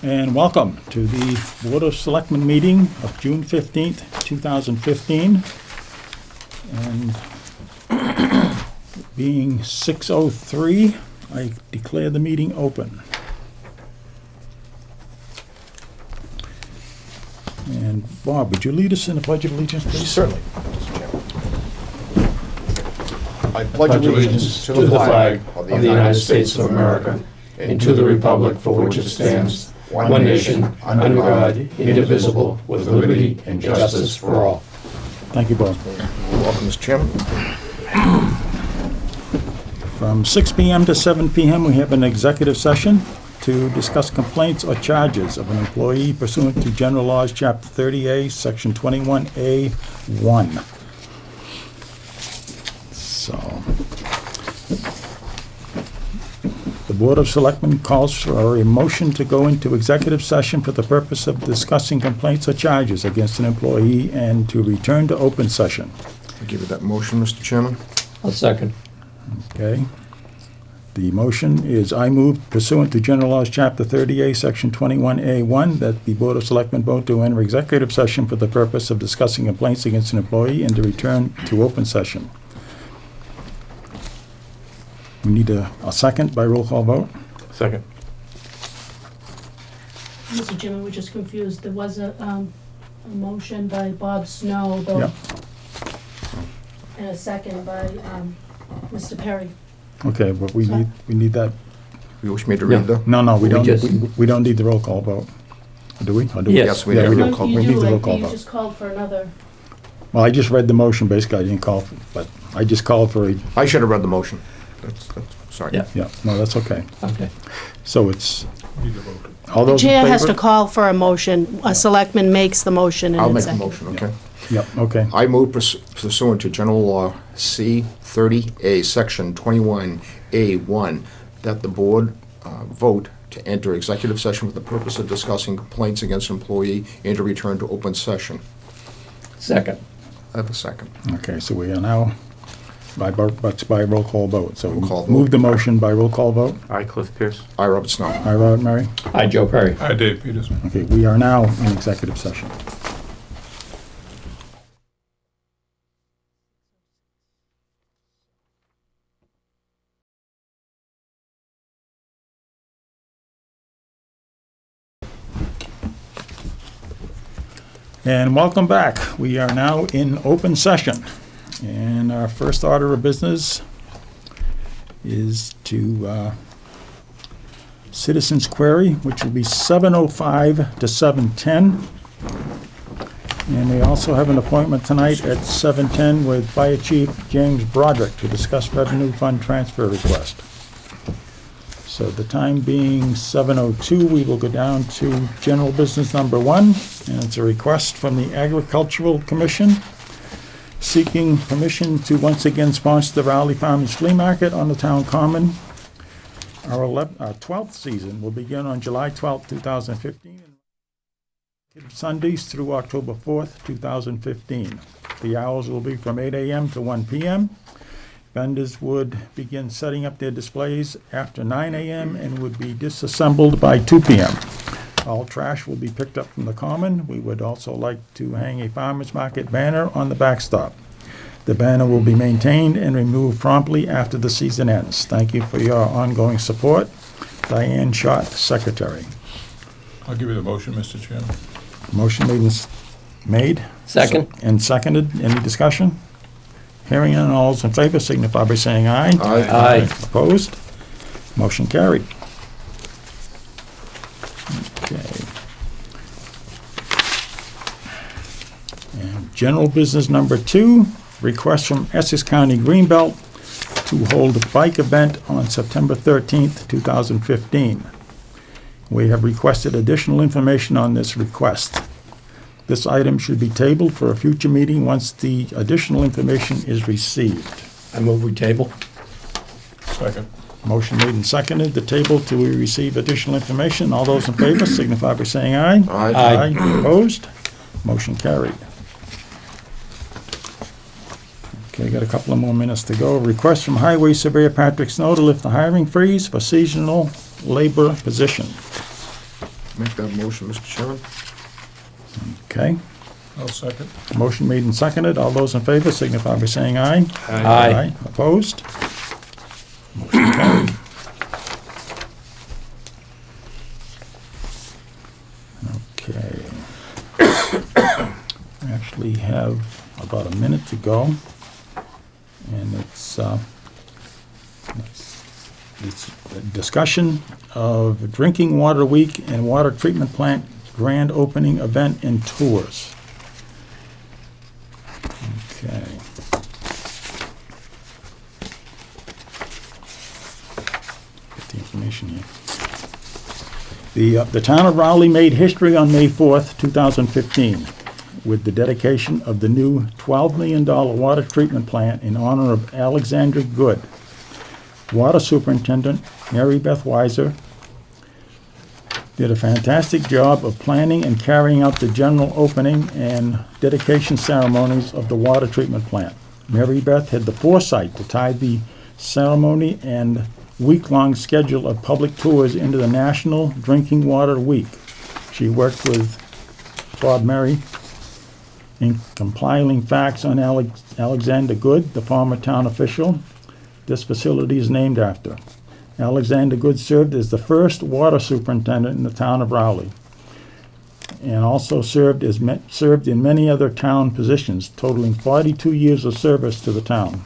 And welcome to the Board of Selectmen meeting of June 15th, 2015. And being 6:03, I declare the meeting open. And Bob, would you lead us in the Pledge of Allegiance, please? Certainly. I pledge allegiance to the flag of the United States of America and to the republic for which it stands, one nation, under God, indivisible, with liberty and justice for all. Thank you, Bob. Welcome, Mr. Chairman. From 6 p.m. to 7 p.m., we have an executive session to discuss complaints or charges of an employee pursuant to General Laws, Chapter 30A, Section 21A1. So, the Board of Selectmen calls for a motion to go into executive session for the purpose of discussing complaints or charges against an employee and to return to open session. I'll give you that motion, Mr. Chairman. I'll second. Okay. The motion is, I move pursuant to General Laws, Chapter 30A, Section 21A1, that the Board of Selectmen vote to enter executive session for the purpose of discussing complaints against an employee and to return to open session. We need a second by roll call vote. Second. Mr. Chairman, we're just confused. There was a motion by Bob Snow, though, Yep. and a second by Mr. Perry. Okay, but we need that. You wish me to read the? No, we We don't. just- We don't need the roll call vote. Do we? Or do we? Yes. Yes, we Yeah, do. we do. No, We you need do, the roll like, call you vote. just called for another. Well, I just read the motion. Basically, I didn't call, but I just called for a. I should have read the motion. That's sorry. Yeah. Yeah. No, that's okay. Okay. So it's. All The those in chair has to favor? call for a motion. A selectman makes the motion and I'll it's make the seconded. motion, okay? Yep. Okay. I move pursuant to General Law C-30A, Section 21A1, that the board vote to enter executive session for the purpose of discussing complaints against an employee and to return to open session. Second. I have a second. Okay. So we are now by roll call vote. So Roll call move vote. the motion by roll call vote. Aye, Cliff Pierce. I, Robert Snow. Aye, Robert Murray. Aye, Joe Perry. Hi, Dave Peterson. Okay. We are now in executive session. And welcome back. We are now in open session. And our first order of business is to citizens' query, which will be 7:05 to 7:10. And we also have an appointment tonight at 7:10 with Fire Chief James Broderick to discuss revenue fund transfer request. So the time being 7:02, we will go down to general business number 1, and it's a request from the Agricultural Commission seeking permission to once again sponsor the Raleigh Farmers Flea Market on the town common. Our 12th season will begin on July 12th, 2015, Sundays through October 4th, 2015. The hours will be from 8 a.m. to 1 p.m. Vendors would begin setting up their displays after 9 a.m. and would be disassembled by 2 p.m. All trash will be picked up from the common. We would also like to hang a farmer's market banner on the backstop. The banner will be maintained and removed promptly after the season ends. Thank you for your ongoing support. Diane Schott, Secretary. I'll give you the motion, Mr. Chairman. Motion made. Second. And seconded. Any discussion? Hearing none, all those in favor signify by saying aye. Aye. Opposed? Motion carried. Okay. And general business number 2, request from Essex County Greenbelt to hold a bike event on September 13th, 2015. We have requested additional information on this request. This item should be tabled for a future meeting once the additional information is received. I move we table. Second. Motion made and seconded, the table till we receive additional information. All those in favor signify by saying aye. Aye. Opposed? Motion carried. Okay, got a couple of more minutes to go. Request from Highway Surveyor Patrick Snow to lift the hiring freeze for seasonal labor position. Make that motion, Mr. Chairman. Okay. I'll second. Motion made and seconded. All those in favor signify by saying aye. Aye. Opposed? Motion carried. Okay. We actually have about a minute to go. And it's a discussion of Drinking Water Week and Water Treatment Plant Grand Opening Event and Tours. Okay. Get the information here. The town of Rowley made history on May 4th, 2015, with the dedication of the new $12 million water treatment plant in honor of Alexandra Good. Water Superintendent Mary Beth Weiser did a fantastic job of planning and carrying out the general opening and dedication ceremonies of the water treatment plant. Mary Beth had the foresight to tie the ceremony and week-long schedule of public tours into the National Drinking Water Week. She worked with Bob Murray in compiling facts on Alexander Good, the former town official this facility is named after. Alexander Good served as the first water superintendent in the town of Rowley, and also served in many other town positions, totaling 42 years of service to the town.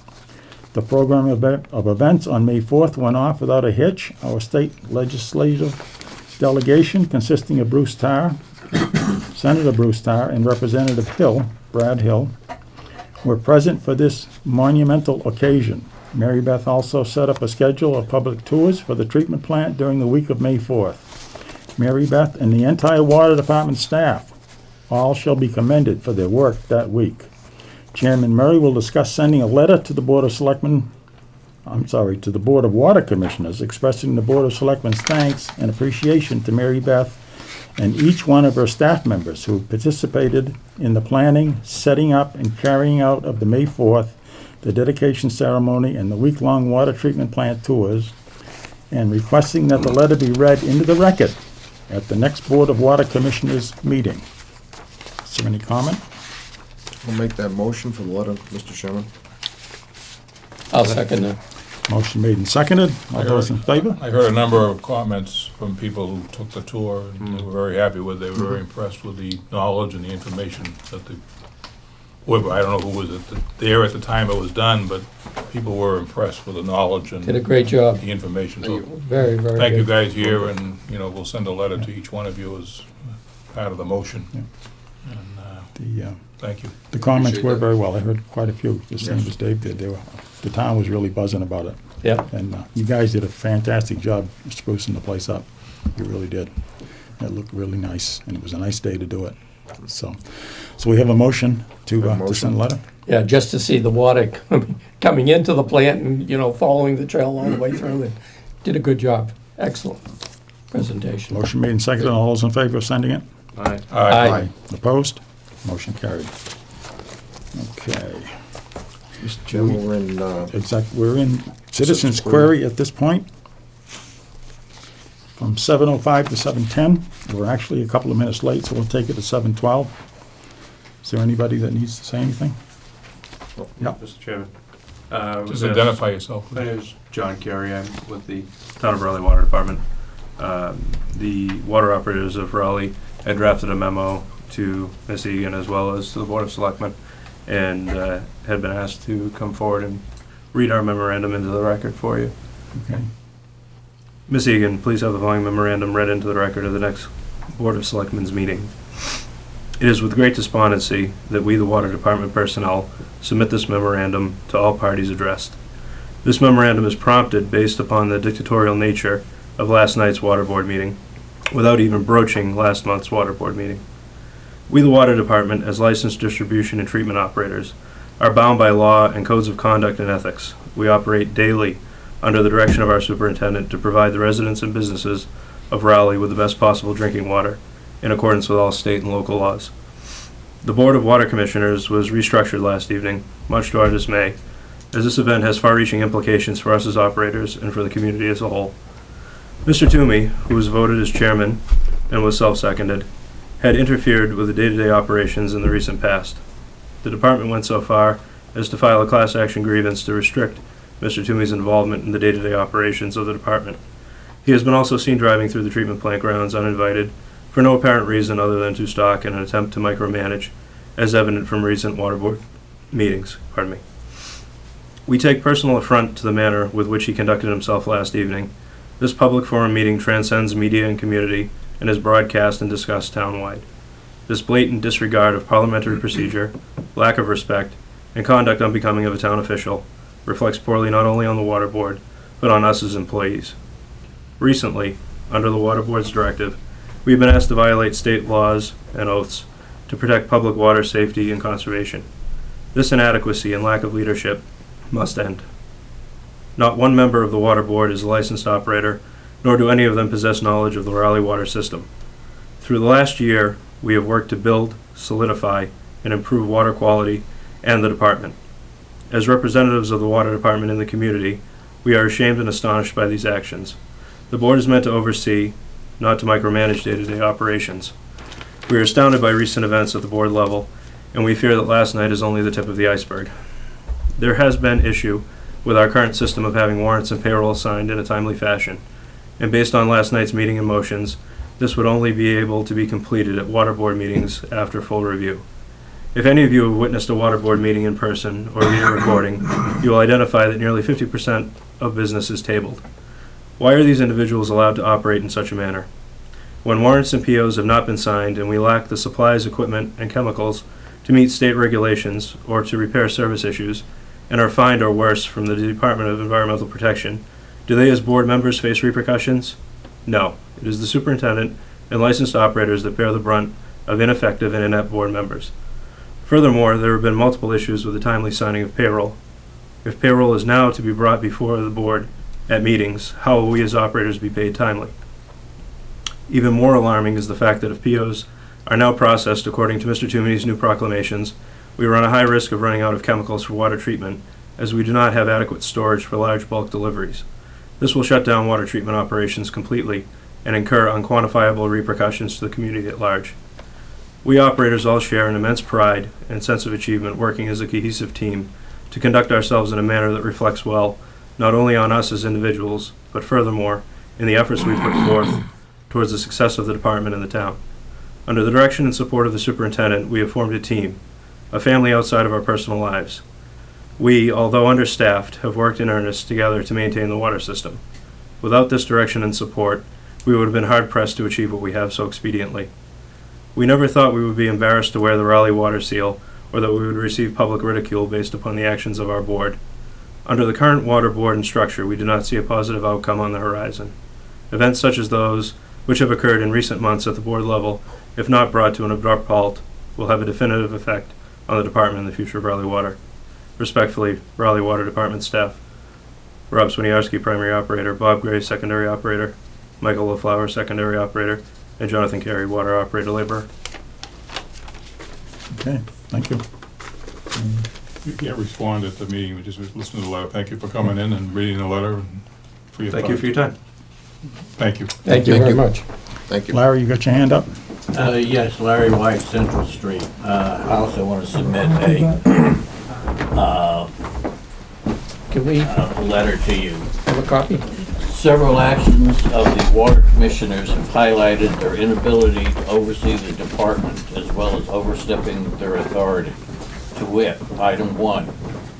The program of events on May 4th went off without a hitch. Our state legislative delegation, consisting of Bruce Tarr, Senator Bruce Tarr, and Representative Hill, Brad Hill, were present for this monumental occasion. Mary Beth also set up a schedule of public tours for the treatment plant during the week of May 4th. Mary Beth and the entire water department staff all shall be commended for their work that week. Chairman Murray will discuss sending a letter to the Board of Selectmen, to the Board of Water Commissioners, expressing the Board of Selectmen's thanks and appreciation to Mary Beth and each one of her staff members who participated in the planning, setting up, and carrying out of the May 4th, the dedication ceremony, and the week-long water treatment plant tours, and requesting that the letter be read into the record at the next Board of Water Commissioners meeting. Is there any comment? I'll make that motion for the letter, Mr. Chairman. I'll second that. Motion made and seconded. All those in favor? I heard a number of comments from people who took the tour, and they were very happy with it. They were very impressed with the knowledge and the information that whoever, I don't know who was there at the time it was done, but people were impressed with the knowledge and Did a great job. the information. So Very, very good. thank you guys here, and, we'll send a letter to each one of you as part of the motion. Yeah. And, thank you. The comments Appreciate were that. very well. I heard quite a few, the same Yes. as Dave did. The town was really buzzing about it. Yeah. And you guys did a fantastic job sprucing the place up. You really did. It looked really nice, and it was a nice day to do it. So we have a motion to send a letter? Yeah, just to see the water coming into the plant and, following the trail all the way through. And did a good job. Excellent presentation. Motion made and seconded. All those in favor of sending it? Aye. Aye. Opposed? Motion carried. Okay. Mr. Chairman, we're in, We're in citizens' Citizens' query. query at this point. From 7:05 to 7:10. We're actually a couple of minutes late, so we'll take it to 7:12. Is there anybody that needs to say anything? Yeah. Mr. Chairman. Just identify yourself. My name is John Carey. I'm with the Town of Raleigh Water Department. The water operators of Raleigh had drafted a memo to Ms. Egan as well as to the Board of Selectmen, and had been asked to come forward and read our memorandum into the record for you. Okay. Ms. Egan, please have the following memorandum read into the record of the next Board of Selectmen's meeting. It is with great despondency that we, the Water Department personnel, submit this memorandum to all parties addressed. This memorandum is prompted based upon the dictatorial nature of last night's Water Board meeting, without even broaching last month's Water Board meeting. We, the Water Department, as licensed distribution and treatment operators, are bound by law and codes of conduct and ethics. We operate daily under the direction of our superintendent to provide the residents and businesses of Raleigh with the best possible drinking water in accordance with all state and local laws. The Board of Water Commissioners was restructured last evening, much to our dismay, as this event has far-reaching implications for us as operators and for the community as a whole. Mr. Toomey, who was voted as chairman and was self-seconded, had interfered with the day-to-day operations in the recent past. The department went so far as to file a class action grievance to restrict Mr. Toomey's involvement in the day-to-day operations of the department. He has been also seen driving through the treatment plant grounds uninvited for no apparent reason other than to stalk in an attempt to micromanage, as evident from recent water board meetings. We take personal affront to the manner with which he conducted himself last evening. This public forum meeting transcends media and community and is broadcast and discussed townwide. This blatant disregard of parliamentary procedure, lack of respect, and conduct unbecoming of a town official reflects poorly not only on the water board, but on us as employees. Recently, under the water board's directive, we've been asked to violate state laws and oaths to protect public water safety and conservation. This inadequacy and lack of leadership must end. Not one member of the water board is a licensed operator, nor do any of them possess knowledge of the Raleigh water system. Through the last year, we have worked to build, solidify, and improve water quality and the department. As representatives of the water department in the community, we are ashamed and astonished by these actions. The board is meant to oversee, not to micromanage day-to-day operations. We are astounded by recent events at the board level, and we fear that last night is only the tip of the iceberg. There has been issue with our current system of having warrants and payroll signed in a timely fashion, and based on last night's meeting and motions, this would only be able to be completed at water board meetings after full review. If any of you have witnessed a water board meeting in person or via recording, you will identify that nearly 50% of business is tabled. Why are these individuals allowed to operate in such a manner? When warrants and POs have not been signed and we lack the supplies, equipment, and chemicals to meet state regulations or to repair service issues, and are fined or worse from the Department of Environmental Protection, do they as board members face repercussions? No. It is the superintendent and licensed operators that bear the brunt of ineffective and inept board members. Furthermore, there have been multiple issues with the timely signing of payroll. If payroll is now to be brought before the board at meetings, how will we as operators be paid timely? Even more alarming is the fact that if POs are now processed according to Mr. Toomey's new proclamations, we run a high risk of running out of chemicals for water treatment, as we do not have adequate storage for large bulk deliveries. This will shut down water treatment operations completely and incur unquantifiable repercussions to the community at large. We operators all share an immense pride and sense of achievement working as a cohesive team to conduct ourselves in a manner that reflects well not only on us as individuals, but furthermore in the efforts we put forth towards the success of the department and the town. Under the direction and support of the superintendent, we have formed a team, a family outside of our personal lives. We, although understaffed, have worked in earnest together to maintain the water system. Without this direction and support, we would have been hard-pressed to achieve what we have so expediently. We never thought we would be embarrassed to wear the Raleigh water seal, or that we would receive public ridicule based upon the actions of our board. Under the current water board and structure, we do not see a positive outcome on the horizon. Events such as those which have occurred in recent months at the board level, if not brought to an abrupt halt, will have a definitive effect on the department and the future of Raleigh Water. Respectfully, Raleigh Water Department staff. Rob Swiniarski, primary operator, Bob Gray, secondary operator, Michael LaFlower, secondary operator, and Jonathan Carey, water operator laborer. Okay, thank you. You can't respond at the meeting, we just listen to the letter. Thank you for coming in and reading the letter and for your Thank you for your time. Thank you. Thank you Thank very you. much. Thank you. Larry, you got your hand up? Yes, Larry White, Central Street. I also want to submit Can we a letter to you. have a copy? Several actions of the water commissioners have highlighted their inability to oversee the department as well as overstepping their authority. To wit, item 1,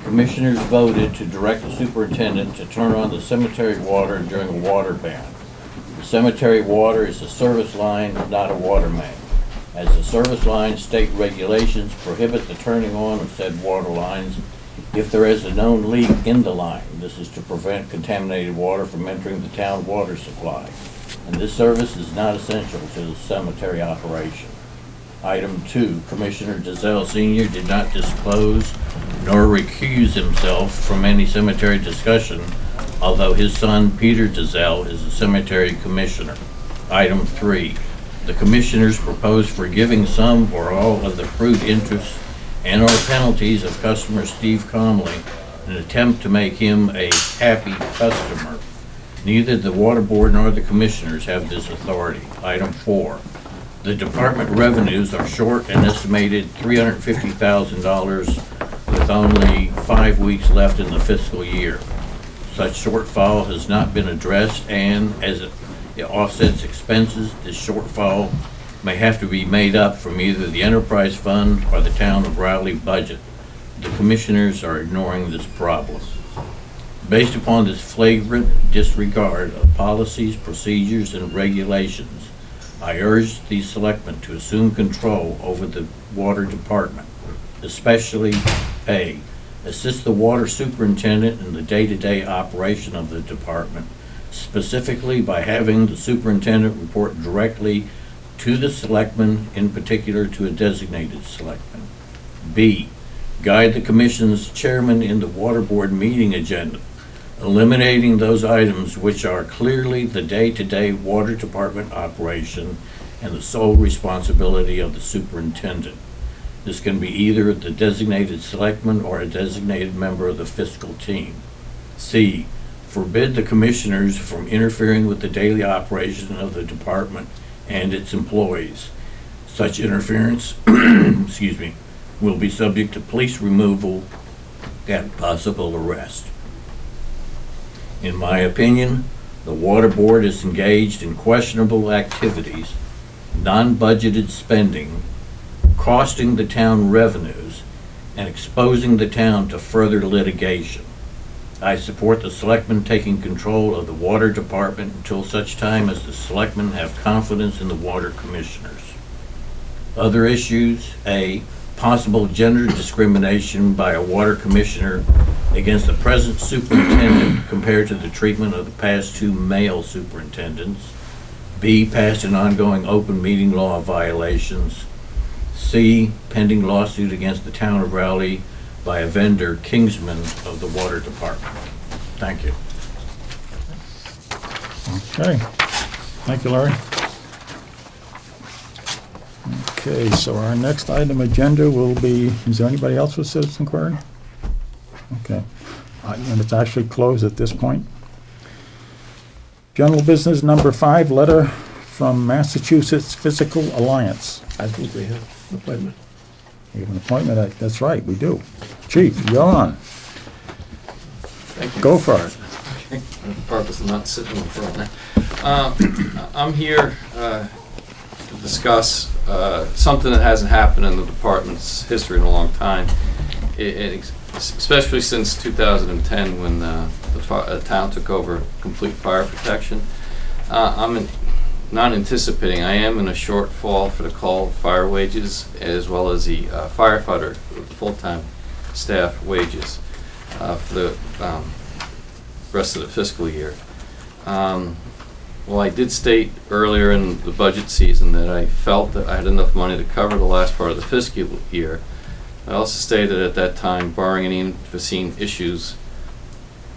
commissioners voted to direct the superintendent to turn on the cemetery water during a water ban. The cemetery water is a service line, not a water main. As the service line, state regulations prohibit the turning on of said water lines if there is a known leak in the line. This is to prevent contaminated water from entering the town water supply. And this service is not essential to the cemetery operation. Item 2, Commissioner Dizelle Sr. did not disclose nor recuse himself from any cemetery discussion, although his son, Peter Dizelle, is a cemetery commissioner. Item 3, the commissioners proposed forgiving some or all of the accrued interest and/or penalties of customer Steve Comley in an attempt to make him a happy customer. Neither the Water Board nor the Commissioners have this authority. Item 4, the department revenues are short an estimated $350,000 with only 5 weeks left in the fiscal year. Such shortfall has not been addressed, and as it offsets expenses, this shortfall may have to be made up from either the enterprise fund or the town of Rowley budget. The Commissioners are ignoring this problem. Based upon this flagrant disregard of policies, procedures, and regulations, I urge the Selectmen to assume control over the water department, especially A, assist the water superintendent in the day-to-day operation of the department, specifically by having the superintendent report directly to the Selectmen, in particular to a designated Selectman. B, guide the Commission's chairman in the Water Board meeting agenda, eliminating those items which are clearly the day-to-day water department operation and the sole responsibility of the superintendent. This can be either the designated Selectman or a designated member of the fiscal team. C, forbid the Commissioners from interfering with the daily operation of the department and its employees. Such interference, excuse me, will be subject to police removal and possible arrest. In my opinion, the Water Board is engaged in questionable activities, non-budgeted spending, costing the town revenues, and exposing the town to further litigation. I support the Selectmen taking control of the Water Department until such time as the Selectmen have confidence in the Water Commissioners. Other issues: A, possible gender discrimination by a Water Commissioner against the present superintendent compared to the treatment of the past 2 male superintendents. B, past and ongoing open meeting law violations. C, pending lawsuit against the town of Rowley by a vendor, Kingsman, of the Water Department. Thank you. Okay. Thank you, Larry. Okay, so our next item agenda will be, is there anybody else with citizen query? Okay. And it's actually closed at this point. General business number 5, letter from Massachusetts Physical Alliance. I think we have an appointment. We have an appointment, that's right, we do. Chief, you're on. Thank you. Go for it. Okay. The purpose of not sitting in front. I'm here to discuss something that hasn't happened in the department's history in a long time, especially since 2010 when the town took over complete fire protection. I'm not anticipating, I am in a shortfall for the call fire wages as well as the firefighter full-time staff wages for the rest of the fiscal year. Well, I did state earlier in the budget season that I felt that I had enough money to cover the last part of the fiscal year. I also stated at that time, barring any unforeseen issues,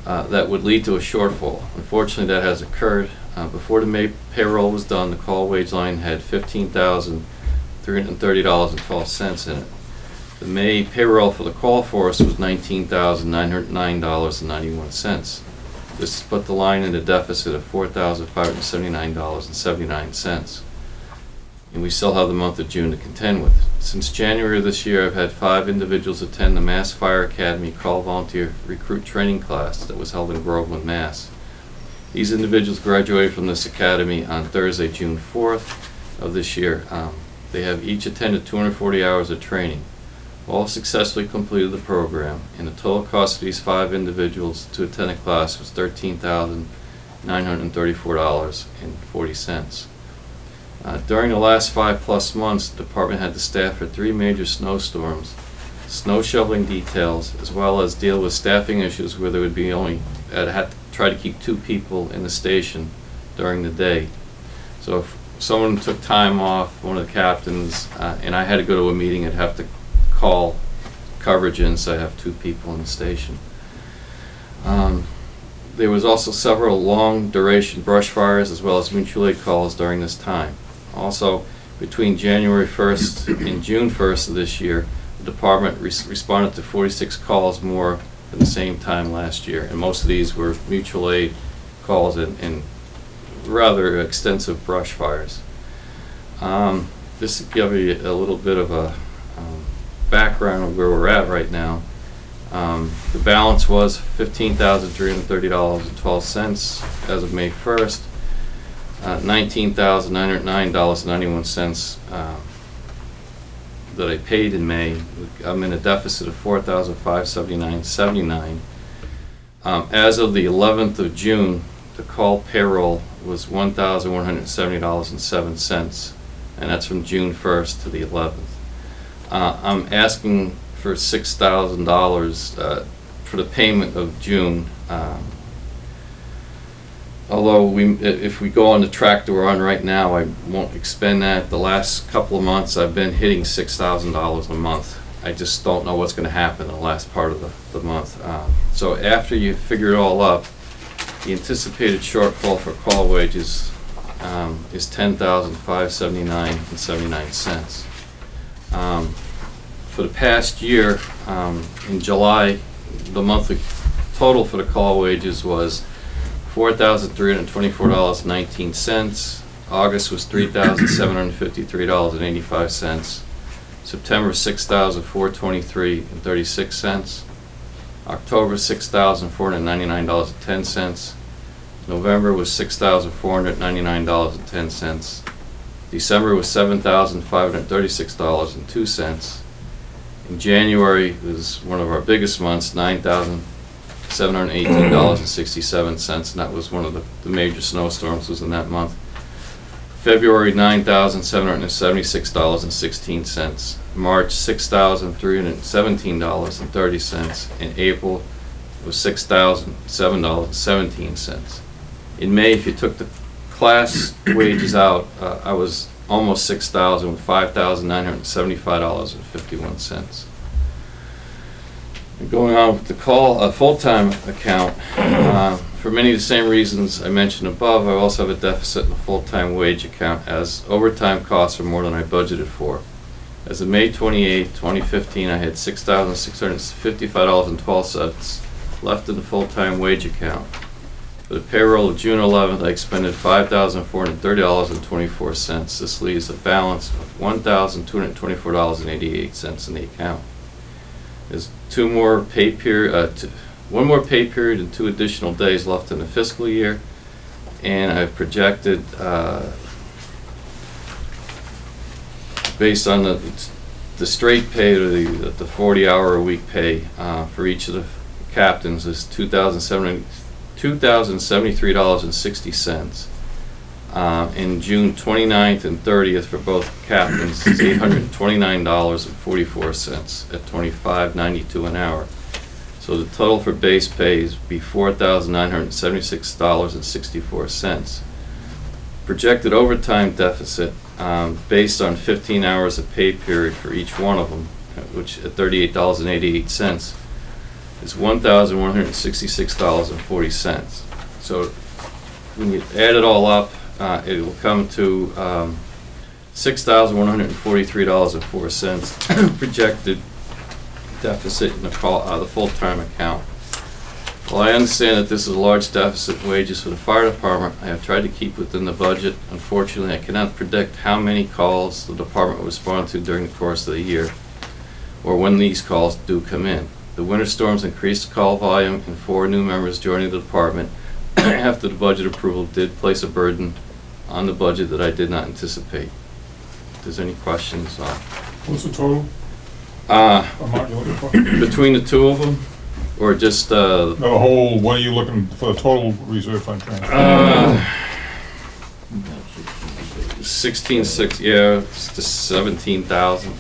that would lead to a shortfall. Unfortunately, that has occurred. Before the May payroll was done, the call wage line had $15,330.12 in it. The May payroll for the call force was $19,909.91. This put the line in a deficit of $4,579.79. And we still have the month of June to contend with. Since January of this year, I've had 5 individuals attend the Mass Fire Academy Call Volunteer Recruit Training class that was held in Groveland, Mass. These individuals graduated from this academy on Thursday, June 4th of this year. They have each attended 240 hours of training. All successfully completed the program, and the total cost of these 5 individuals to attend the class was $13,934.40. During the last 5+ months, the department had to staff for 3 major snowstorms, snow shoveling details, as well as deal with staffing issues where there would be only, had to try to keep 2 people in the station during the day. So if someone took time off, one of the captains, and I had to go to a meeting, I'd have to call coverage in, so I have 2 people in the station. There was also several long duration brush fires as well as mutual aid calls during this time. Also, between January 1st and June 1st of this year, the department responded to 46 calls more than the same time last year, and most of these were mutual aid calls and rather extensive brush fires. Just to give you a little bit of a background of where we're at right now. The balance was $15,330.12 as of May 1st, $19,909.91 that I paid in May. I'm in a deficit of $4,579.79. As of the 11th of June, the call payroll was $1,170.07, and that's from June 1st to the 11th. I'm asking for $6,000 for the payment of June. Although if we go on the track that we're on right now, I won't expend that. The last couple of months, I've been hitting $6,000 a month. I just don't know what's going to happen in the last part of the month. So after you figure it all up, the anticipated shortfall for call wages is $10,579.79. For the past year, in July, the monthly total for the call wages was $4,324.19. August was $3,753.85. September, $6,423.36. October, $6,499.10. November was $6,499.10. December was $7,536.02. In January was one of our biggest months, $9,718.67, and that was one of the major snowstorms was in that month. February, $9,776.16. March, $6,317.30. And April was $6,007.17. In May, if you took the class wages out, I was almost $6,000 with $5,975.51. Going on with the full-time account, for many of the same reasons I mentioned above, I also have a deficit in the full-time wage account as overtime costs are more than I budgeted for. As of May 28, 2015, I had $6,655.12 left in the full-time wage account. For the payroll of June 11th, I expended $5,430.24. This leaves a balance of $1,224.88 in the account. There's one more pay period and 2 additional days left in the fiscal year, and I've projected, based on the straight pay or the 40-hour-a-week pay for each of the captains is $2,073.60. In June 29th and 30th for both captains is $829.44 at $25.92 an hour. So the total for base pay is be $4,976.64. Projected overtime deficit based on 15 hours of pay period for each one of them, which at $38.88, is $1,166.40. So when you add it all up, it will come to $6,143.04 projected deficit in the full-time account. While I understand that this is a large deficit in wages for the fire department, I have tried to keep within the budget. Unfortunately, I cannot predict how many calls the department will respond to during the course of the year, or when these calls do come in. The winter storms increased the call volume, and 4 new members joining the department after the budget approval did place a burden on the budget that I did not anticipate. If there's any questions, What's the total amount you're looking for? between the two of them, or just No, the whole, what are you looking for the total reserve fund transfer? 16.6, yeah, it's just 17,000.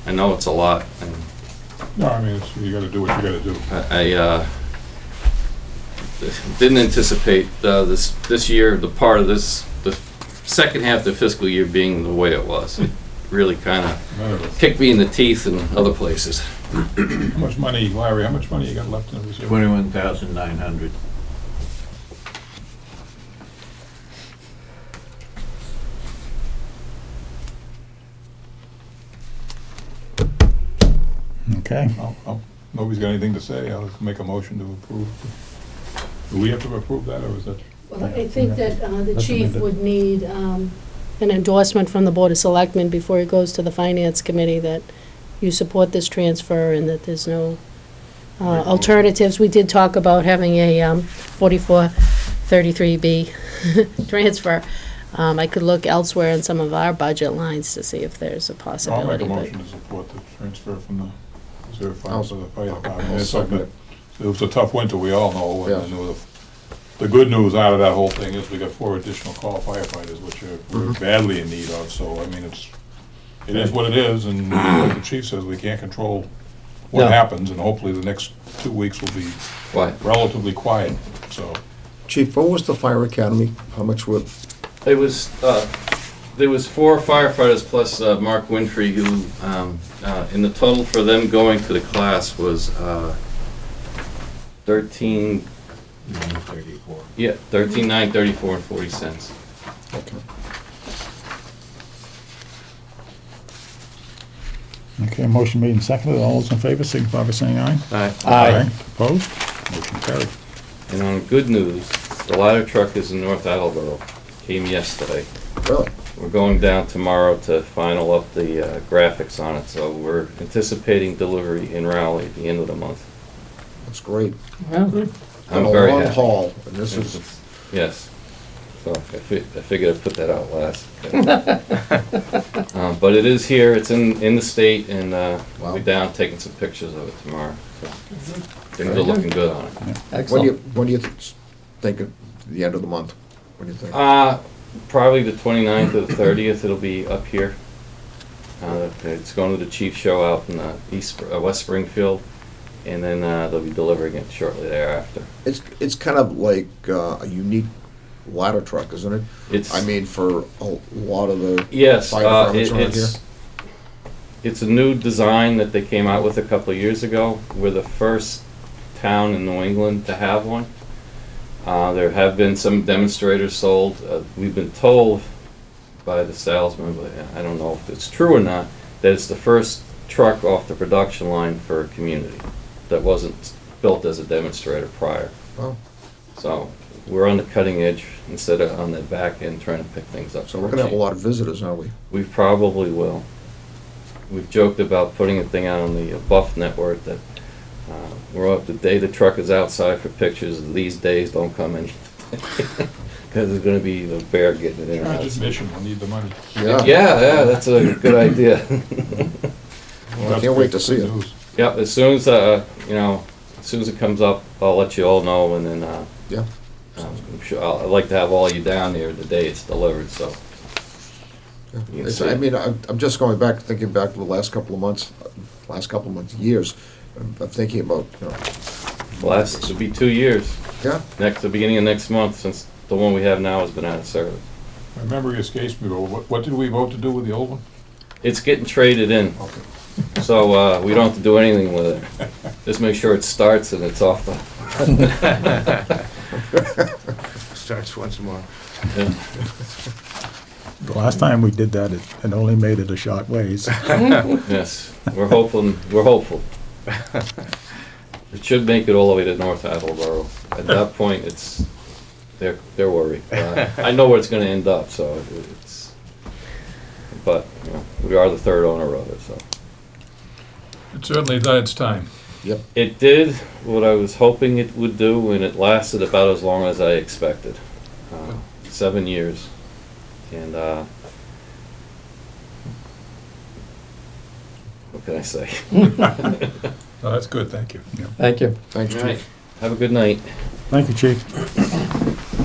I know it's a lot, and No, I mean, you gotta do what you gotta do. I didn't anticipate this year, the second half of the fiscal year being the way it was. It really kind of None of it. kicked me in the teeth in other places. How much money, Larry, how much money you got left in the reserve? 21,900. Okay. Nobody's got anything to say, I'll make a motion to approve. Do we have to approve that, or is that? Well, I think that the chief would need an endorsement from the Board of Selectmen before he goes to the Finance Committee that you support this transfer and that there's no alternatives. We did talk about having a 4433B transfer. I could look elsewhere in some of our budget lines to see if there's a I'll make possibility. a but- motion to support the transfer from the reserve I'll- fund for the fire department. I'll It's second something- It was a tough winter, we all know, Yeah. and the good news out of that whole thing is we got 4 additional call firefighters, which we're badly in need of, so, I mean, it is what it is, and like the chief says, we can't control what No. happens, and hopefully the next 2 weeks will be Why? relatively quiet, so. Chief, what was the fire academy? How much would, It was, there was 4 firefighters plus Mark Winfrey, who, in the total for them going to the class was 13,934 and 40 cents. okay. Okay, motion made and seconded. All those in favor, signify by saying aye. Aye. Opposed? Motion carried. And on good news, the ladder truck is in North Attleboro, came yesterday. Really? We're going down tomorrow to final up the graphics on it, so we're anticipating delivery in Raleigh at the end of the month. That's great. Well, I'm And very a long happy. haul, and this is, Yes. So I figured I'd put that out last. But it is here, it's in the state, and Wow. we'll be down taking some pictures of it tomorrow. So things are looking good on it. excellent. when do you think at the end of the month? What do you think? Probably the 29th or the 30th, it'll be up here. It's going to the chief show out in West Springfield, and then they'll be delivering it shortly thereafter. It's kind of like a unique ladder truck, isn't it? It's, I mean, for a lot of the yes, fire departments around here. it's a new design that they came out with a couple of years ago. We're the first town in New England to have one. There have been some demonstrators sold. We've been told by the salesman, but I don't know if it's true or not, that it's the first truck off the production line for a community that wasn't built as a demonstrator prior. Oh. So we're on the cutting edge instead of on the back end trying to pick things up. So we're gonna have a lot of visitors, aren't we? We probably will. We've joked about putting a thing out on the Buff network that we're up the day the truck is outside for pictures. These days don't come in because there's going to be the bear getting it in. Charge admission, we need the money. Yeah, that's a good idea. Well, I can't wait to see it. News. Yep, as soon as as soon as it comes up, I'll let you all know, and then Yeah. I'm sure I'd like to have all you down there the day it's delivered. So you can It's- see I it. mean, I'm just going back, thinking back to the last couple of months, years, I'm thinking about, Last it'll be 2 years. yeah, The beginning of next month, since the one we have now has been out of service. My memory escapes me, but what did we vote to do with the old one? It's getting traded in, Okay. so we don't have to do anything with it. Just make sure it starts and it's off the. Starts once more. Yeah. The last time we did that, it only made it a short ways. Yes, we're hopeful. It should make it all the way to North Attleboro. At that point, they're worried. I know where it's gonna end up, so but, we are the third owner of it, so. It certainly done its time. yep. It did what I was hoping it would do, and it lasted about as long as I expected. 7 years. And, what can I say? No, that's good, thank you. Thank you. Thanks, All right, Chief. have a good night. Thank you, Chief.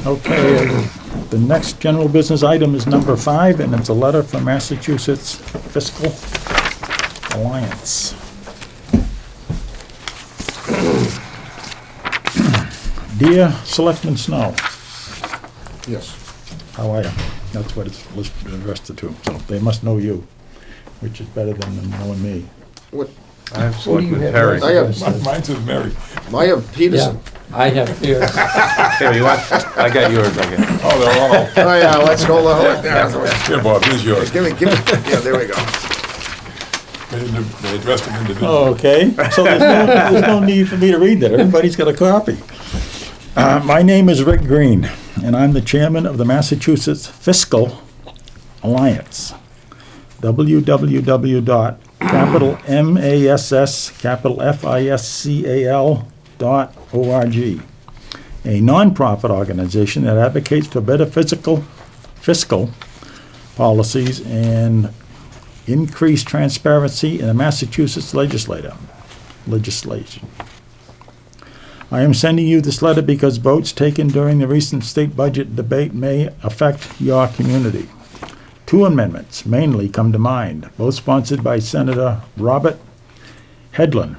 Okay, the next general business item is number 5, and it's a letter from Massachusetts Fiscal Alliance. Dear Selectman Snow, Yes. how are you? That's what it's addressed to, so they must know you, which is better than them knowing me. What, I have Who do you Selectman have Perry. I have, Mine says Mary. I have Peterson. I have fears. Here, you want? I got yours, I got. Oh, they're all, Oh, yeah, let's go, here, Bob, here's yours. give me, yeah, there we go. They addressed them individually. Okay, so there's no need for me to read that, everybody's got a copy. My name is Rick Green. and I'm the chairman of the Massachusetts Fiscal Alliance. www.MASSFiscal.org, a nonprofit organization that advocates for better fiscal policies and increased transparency in the Massachusetts legislation. I am sending you this letter because votes taken during the recent state budget debate may affect your community. 2 amendments mainly come to mind, both sponsored by Senator Robert Hedlund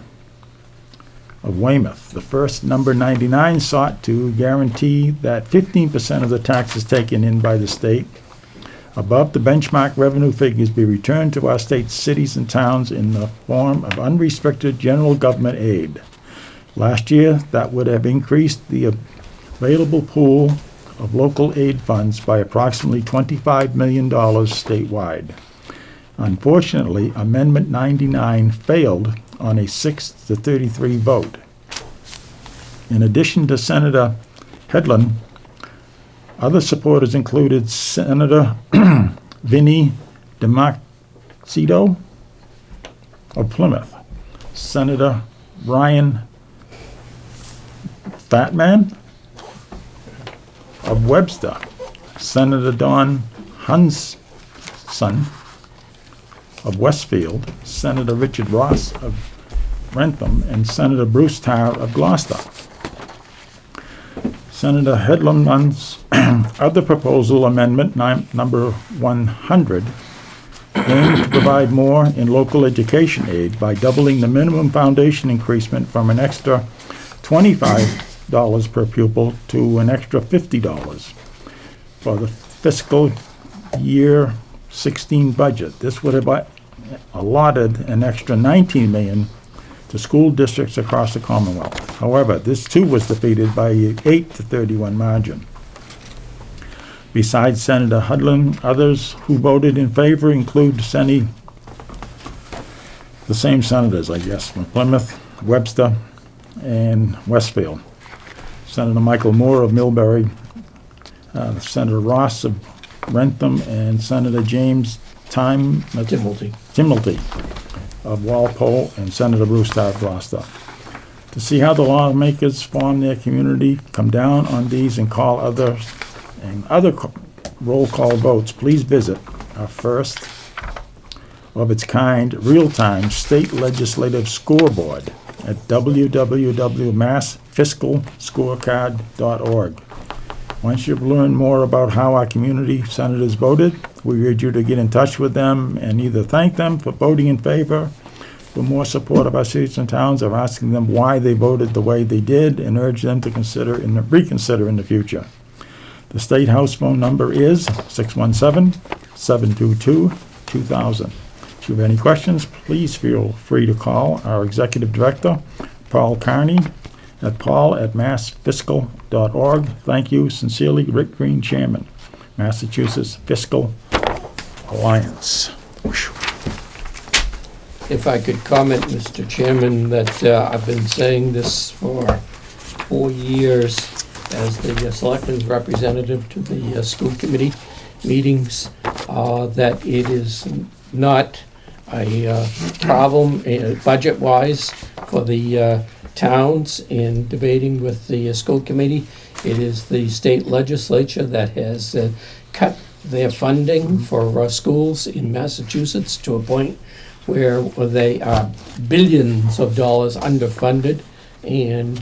of Weymouth. The first, number 99, sought to guarantee that 15% of the taxes taken in by the state above the benchmark revenue figures be returned to our state's cities and towns in the form of unrestricted general government aid. Last year, that would have increased the available pool of local aid funds by approximately $25 million statewide. Unfortunately, Amendment 99 failed on a 6-33 vote. In addition to Senator Hedlund, other supporters included Senator Vinnie DiMacedo of Plymouth, Senator Ryan Fatman of Webster, Senator Don Hunson of Westfield, Senator Richard Ross of Rentham, and Senator Bruce Tarr of Gloucester. Senator Hedlund's other proposal, amendment number 100, aimed to provide more in local education aid by doubling the minimum foundation increasement from an extra $25 per pupil to an extra $50 for the fiscal year 16 budget. This would have allotted an extra $19 million to school districts across the Commonwealth. However, this too was defeated by an 8-31 margin. Besides Senator Hedlund, others who voted in favor include the same senators, I guess, from Plymouth, Webster, and Westfield. Senator Michael Moore of Millbury, Senator Ross of Rentham, and Senator James Timilty of Walpole, and Senator Bruce Tarr of Gloucester. To see how the lawmakers form their community, come down on these and call other roll call votes, please visit our first of its kind real-time state legislative scoreboard at www.massfiscalscorecard.org. Once you've learned more about how our community senators voted, we urge you to get in touch with them and either thank them for voting in favor, for more support of our cities and towns, or asking them why they voted the way they did, and urge them to reconsider in the future. The State House phone number is 617-722-2000. If you have any questions, please feel free to call our Executive Director, Paul Carney, at paul@massfiscal.org. Thank you. Sincerely, Rick Green, Chairman, Massachusetts Fiscal Alliance. If I could comment, Mr. Chairman, that I've been saying this for 4 years as the Selectmen's representative to the school committee meetings, that it is not a problem budget-wise for the towns in debating with the school committee. It is the state legislature that has cut their funding for schools in Massachusetts to a point where they are billions of dollars underfunded. And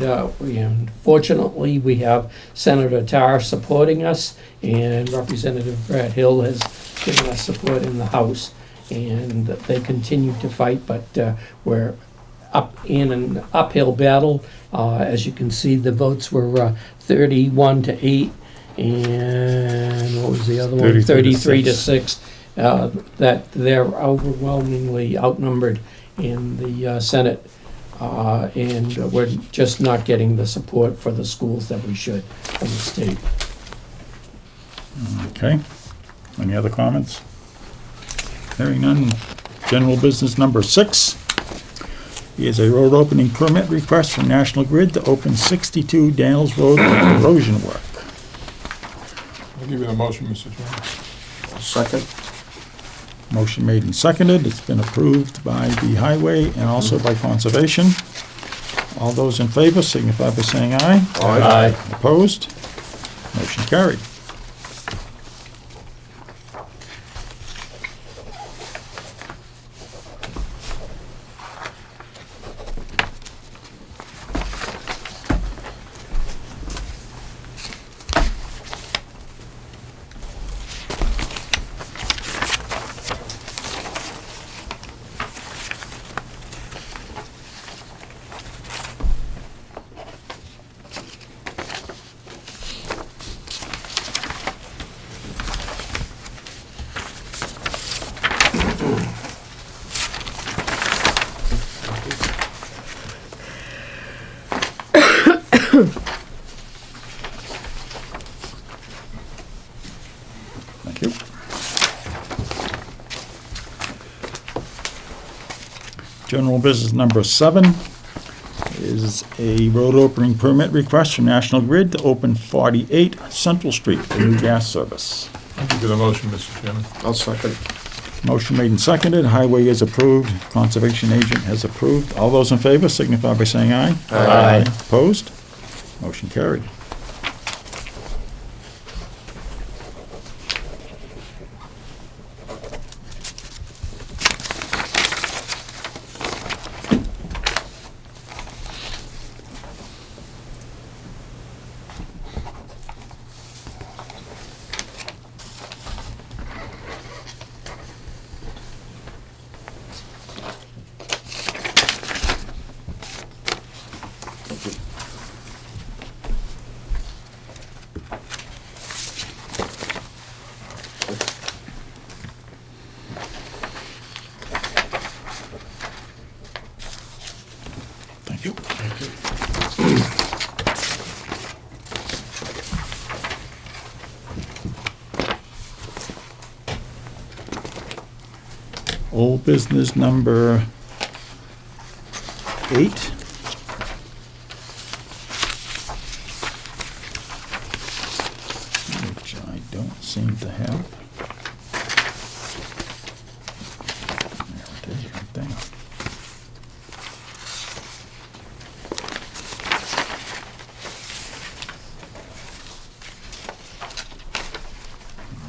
fortunately, we have Senator Tarr supporting us, and Representative Brad Hill has given us support in the House. And they continue to fight, but we're up in an uphill battle. As you can see, the votes were 31-8, and what was the other one? 33-6. That they're overwhelmingly outnumbered in the Senate, and we're just not getting the support for the schools that we should from the state. Okay. Any other comments? Hearing none. General business number 6 is a road opening permit request from National Grid to open 62 Daniels Road for erosion work. I'll give you the motion, Mr. Chairman. Second. Motion made and seconded. It's been approved by the Highway and also by Conservation. All those in favor signify by saying aye. Aye. Opposed? Motion carried. Thank you. General business number 7 is a road opening permit request from National Grid to open 48 Central Street for new gas service. I'll give you the motion, Mr. Chairman. I'll second. Motion made and seconded. Highway is approved. Conservation agent has approved. All those in favor signify by saying aye. Aye. Opposed? Motion carried. Thank you. Old business number 8. Which I don't seem to have. There it is, right there.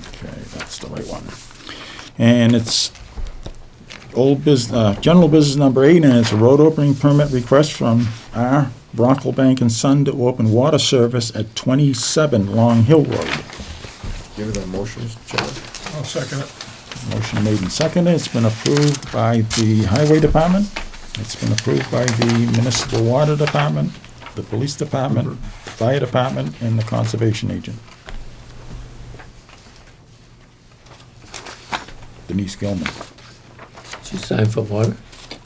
Okay, that's the right one. And it's general business number 8, and it's a road opening permit request from R. Brocklebank and Son to open water service at 27 Long Hill Road. Give you the motion, Mr. Chairman. I'll second it. Motion made and seconded. It's been approved by the Highway Department. It's been approved by the Municipal Water Department, the Police Department, the Fire Department, and the Conservation Agent. Denise Gilman. She signed for water?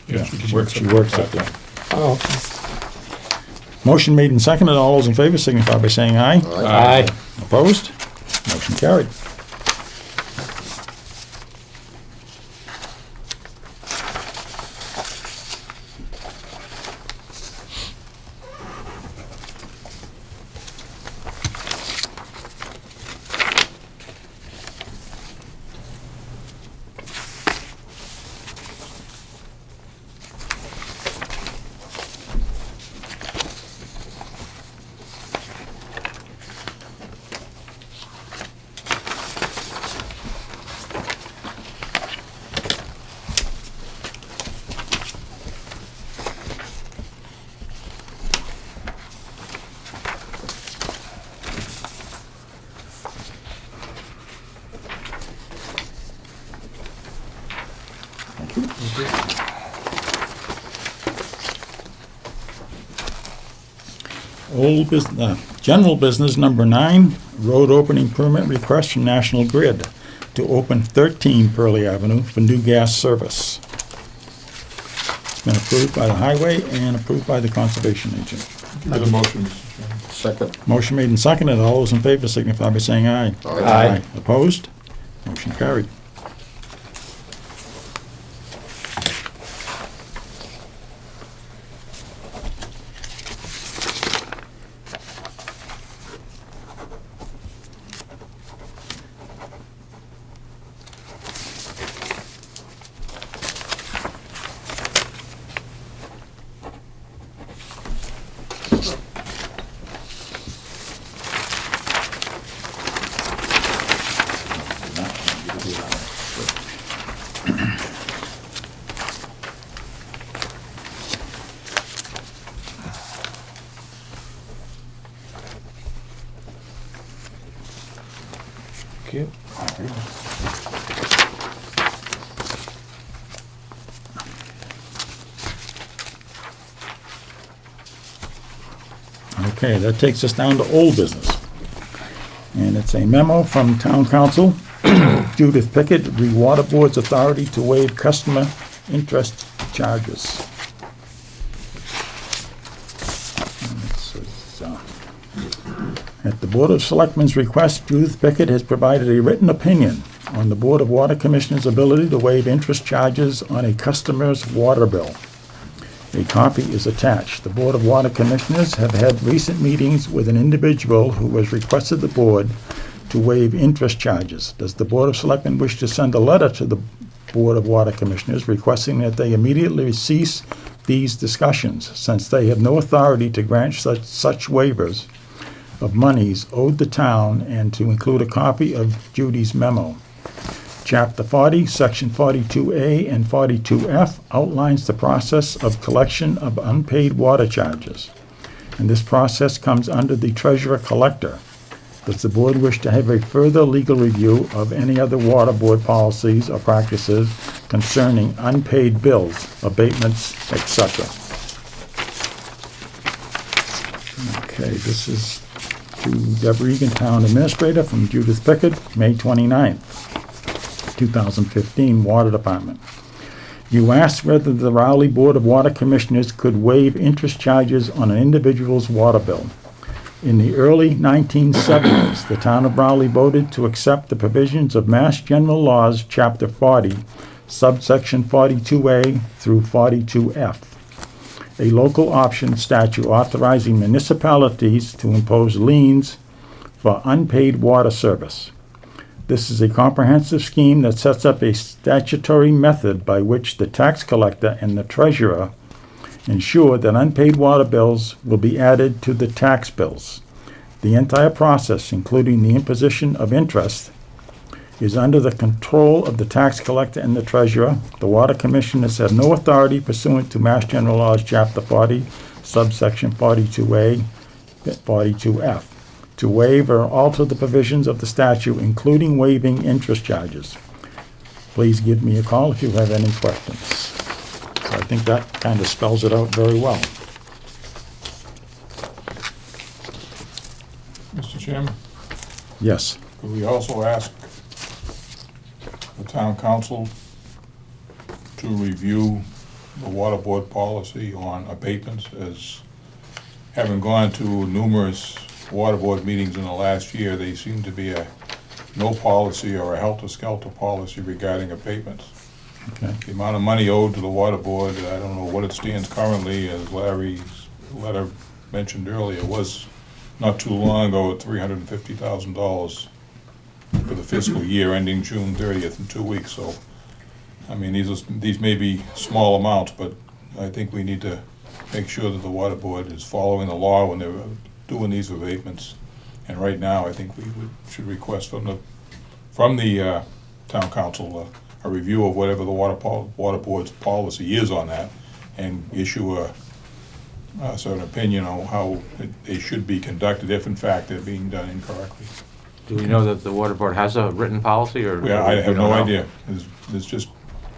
Yeah, she works she up works there. up there. Oh, okay. Motion made and seconded. All those in favor signify by saying aye. Aye. Opposed? Motion carried. General business number 9, road opening permit request from National Grid to open 13 Pearlie Avenue for new gas service. It's been approved by the Highway and approved by the Conservation Agent. Give you the motion, Mr. Chairman. Second. Motion made and seconded. All those in favor signify by saying aye. Aye. Opposed? Motion carried. Thank you. Okay, that takes us down to old business. And it's a memo from Town Council, Judith Pickett, the Water Board's authority to waive customer interest charges. And it says, at the Board of Selectmen's request, Judith Pickett has provided a written opinion on the Board of Water Commissioners' ability to waive interest charges on a customer's water bill. A copy is attached. The Board of Water Commissioners have had recent meetings with an individual who has requested the board to waive interest charges. Does the Board of Selectmen wish to send a letter to the Board of Water Commissioners requesting that they immediately cease these discussions, since they have no authority to grant such waivers of monies owed the town, and to include a copy of Judy's memo? Chapter 40, Section 42A and 42F outlines the process of collection of unpaid water charges, and this process comes under the treasurer-collector. Does the board wish to have a further legal review of any other water board policies or practices concerning unpaid bills, abatements, etc.? Okay, this is to Deborah Egan, Town Administrator, from Judith Pickett, May 29th. 2015, Water Department. You asked whether the Rowley Board of Water Commissioners could waive interest charges on an individual's water bill. In the early 1970s, the town of Rowley voted to accept the provisions of Mass General Laws, Chapter 40, subsection 42A through 42F, a local option statute authorizing municipalities to impose liens for unpaid water service. This is a comprehensive scheme that sets up a statutory method by which the tax collector and the treasurer ensure that unpaid water bills will be added to the tax bills. The entire process, including the imposition of interest, is under the control of the tax collector and the treasurer. The Water Commissioners have no authority pursuant to Mass General Laws, Chapter 40, subsection 42A, 42F. to waive or alter the provisions of the statute, including waiving interest charges. Please give me a call if you have any questions. So I think that kind of spells it out very well. Mr. Chairman, Yes. could we also ask the town council to review the water board policy on abatements, as having gone to numerous water board meetings in the last year, they seem to be a no policy or a helter-skelter policy regarding abatements. Okay. The amount of money owed to the water board, I don't know what it stands currently, as Larry's letter mentioned earlier, was not too long ago at $350,000 for the fiscal year ending June 30th in 2 weeks. So, I mean, these may be small amounts, but I think we need to make sure that the water board is following the law when they're doing these abatements. And right now, I think we should request from the town council a review of whatever the water board's policy is on that, and issue a certain opinion on how they should be conducted if in fact they're being done incorrectly. Do we know that the water board has a written policy, or? Yeah, I we have don't no know? idea. It's just,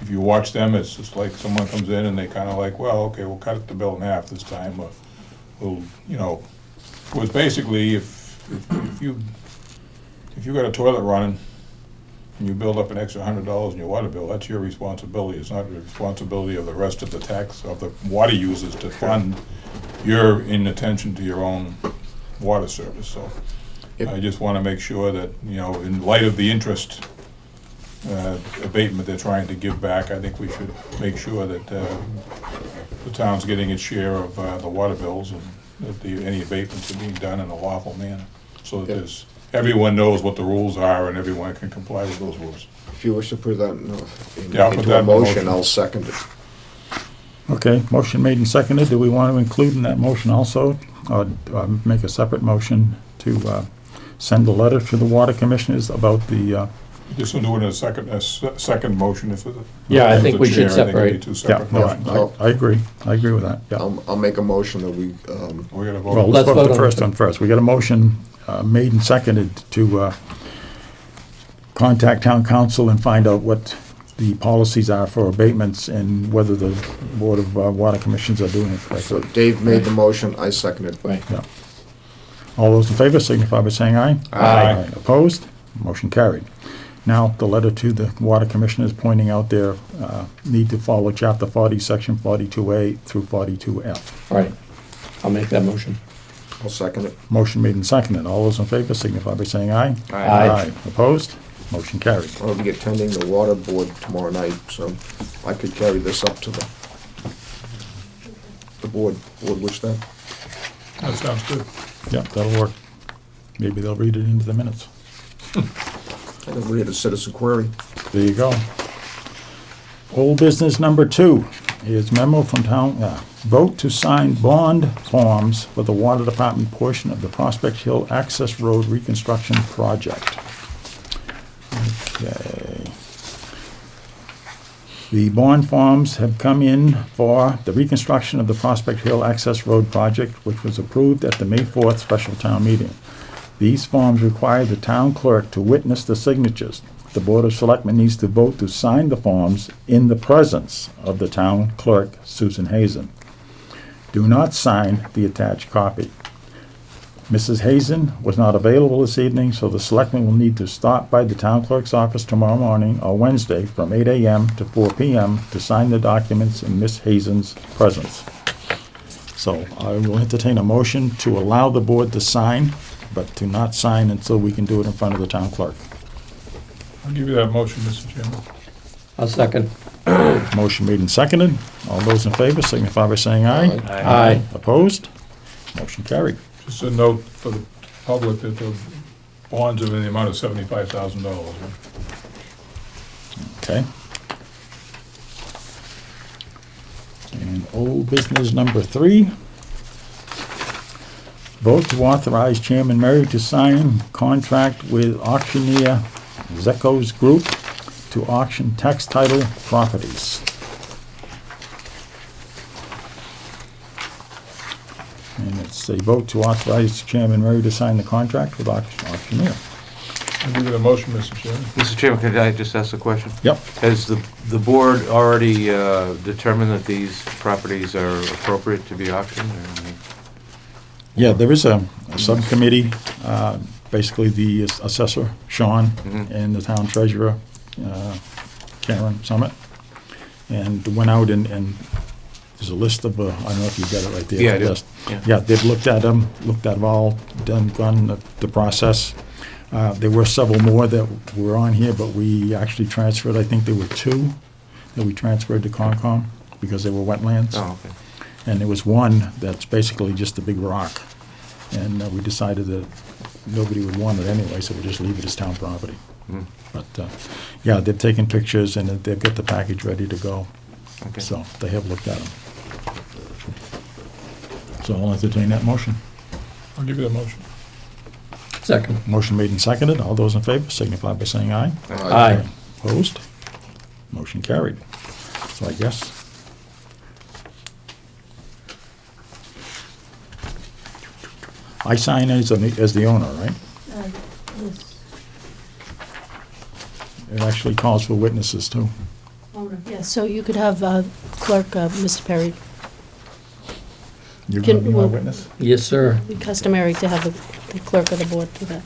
if you watch them, it's just like someone comes in and they kind of like, well, okay, we'll cut the bill in half this time, or we'll, you know, it was basically if you got a toilet running and you build up an extra $100 in your water bill, that's your responsibility. It's not the responsibility of the rest of the of the water users to fund your inattention to your own water service. So I just want to make sure that, you know, in light of the interest abatement they're trying to give back, I think we should make sure that the town's getting its share of the water bills, and that any abatements are being done in a lawful manner, so that everyone knows what the rules are and everyone can comply with those rules. If you wish to put that Yeah, I'll put into that a in motion, motion. I'll second it. Okay, motion made and seconded. Do we want to include in that motion also, or make a separate motion to send a letter to the water commissioners about the, Just gonna do it in a second motion if it. Yeah, I as think the we should chair, I think it'd be separate. two yeah, separate no, motions. I agree. I agree with that, yeah. I'll make a motion that we, We gotta vote. Well, on let's Let's vote vote the on first it. one first. We got a motion made and seconded to contact town council and find out what the policies are for abatements and whether the Board of Water Commissions are doing it So correctly. Dave made the motion, I seconded. Right. All those in favor signify by saying aye. Aye. Opposed? Motion carried. Now, the letter to the Water Commissioners pointing out their need to follow Chapter 40, Section 42A through 42F. All right. I'll make that motion. I'll second it. Motion made and seconded. All those in favor signify by saying aye. Aye. Opposed? Motion carried. I'll be attending the water board tomorrow night, so I could carry this up to the board. Would wish that. That sounds good. Yep, that'll work. Maybe they'll read it into the minutes. I can read a citizen query. There you go. Old business number 2 is memo from town, vote to sign bond forms for the water department portion of the Prospect Hill Access Road reconstruction project. Okay. The bond forms have come in for the reconstruction of the Prospect Hill Access Road project, which was approved at the May 4th special town meeting. These forms require the town clerk to witness the signatures. The Board of Selectmen needs to vote to sign the forms in the presence of the town clerk, Susan Hazen. Do not sign the attached copy. Mrs. Hazen was not available this evening, so the Selectmen will need to stop by the town clerk's office tomorrow morning or Wednesday from 8 a.m. to 4 p.m. to sign the documents in Miss Hazen's presence. So I will entertain a motion to allow the board to sign, but to not sign until we can do it in front of the town clerk. I'll give you that motion, Mr. Chairman. I'll second. Motion made and seconded. All those in favor signify by saying aye. Aye. Opposed? Motion carried. Just a note for the public that the bonds are in the amount of $75,000. Okay. And old business number 3. Vote to authorize Chairman Murray to sign contract with auctioneer Zecco's Group to auction tax title properties. And it's a vote to authorize Chairman Murray to sign the contract with auctioneer. I'll give you the motion, Mr. Chairman. Mr. Chairman, could I just ask a question? Yep. Has the board already determined that these properties are appropriate to be auctioned? Or? Yeah, there is a subcommittee, basically the assessor, Sean, and the town treasurer, Karen Summit, and went out and there's a list of, I don't know if you got it right there. Yeah, I the do. list. Yeah. Yeah, they've looked at them all, gone the process. There were several more that were on here, but we actually transferred, I think there were 2 that we transferred to Concom because they were wetlands. Oh, okay. And there was one that's basically just a big rock. And we decided that nobody would want it anyway, so we'll just leave it as town property. Mm. But, yeah, they've taken pictures and they've got the package ready to go. Okay. So they have looked at them. So I'll entertain that motion. I'll give you the motion. Second. Motion made and seconded. All those in favor signify by saying aye. Aye. Opposed? Motion carried. So I guess I sign as the owner, right? It actually calls for witnesses, too. Yeah, so you could have clerk, Mr. Perry, You're going to be my Well- witness? Yes, sir. be customary to have the clerk of the board do that.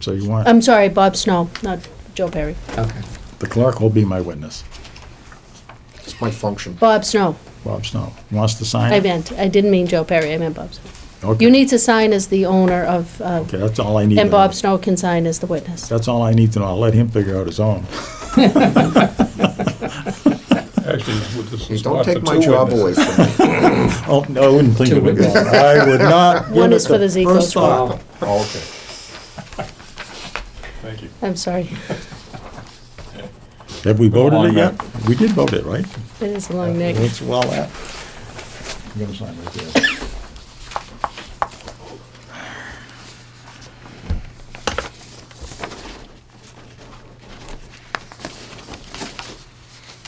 So you want, I'm sorry, Bob Snow, not Joe Perry. Okay. the clerk will be my witness. It's my function. Bob Snow, Bob Snow wants to sign? I didn't mean Joe Perry, I meant Bob Snow. Okay. You need to sign as the owner of, Okay, that's all I need. and to know. Bob Snow can sign as the witness. That's all I need to know. I'll let him figure out his own. Actually, with this Don't spot take for my 2 job away witnesses. from me. Oh, no, I wouldn't think of it. I would not. One give is it for the Zico first trial. thought. Oh, okay. Thank you. I'm sorry, Have we voted Long it yet? We did vote it, right? it is a long neck. It's well at. I'm gonna sign right there.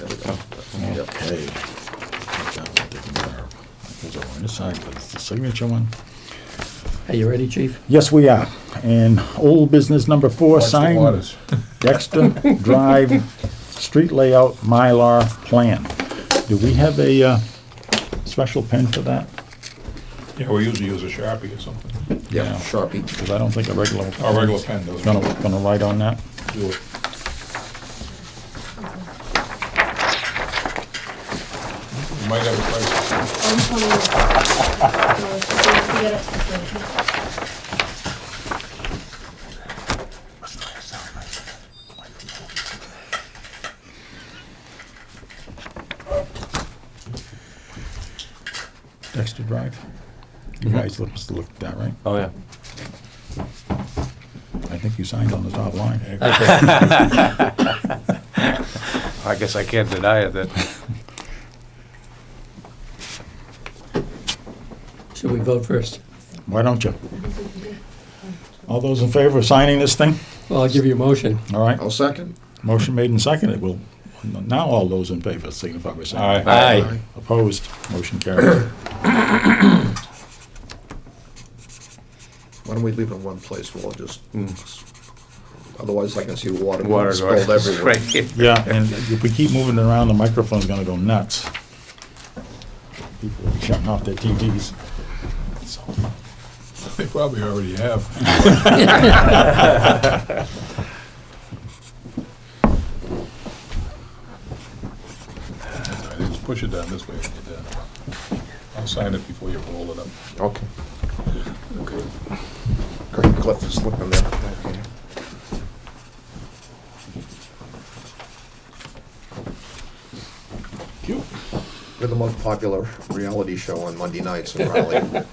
Yep. Okay. Got that one taken care of. There's a one to sign, but it's the signature one. Are you ready, chief? Yes, we are. And old business number 4, Watch the sign waters. Dexter Drive street layout Mylar plan. Do we have a special pen for that? Yeah, we usually use a Sharpie or something. Yeah, Sharpie. Because I don't think a regular Our regular pen doesn't gonna write on that. do it. You might have a price. I'm coming. No, forget it. Dexter Drive. You guys must have looked at that, right? Oh, yeah. I think you signed on the top line. I guess I can't deny it then. Should we vote first? Why don't you? All those in favor of signing this thing? Well, I'll give you a motion. All right, I'll second. motion made and seconded. Well, now all those in favor signify by saying Aye. Aye. Opposed, motion carried. Why don't we leave it in one place, we'll just, otherwise I can see water Water spilled going everywhere. straight. Yeah, and if we keep moving it around, the microphone's gonna go nuts. People will be shutting off their TVs. So, They probably already have. Just push it down this way. I'll sign it before you roll it up. Okay. Great, Cliff is slipping there. Okay. Cute. We're the most popular reality show on Monday nights in Raleigh.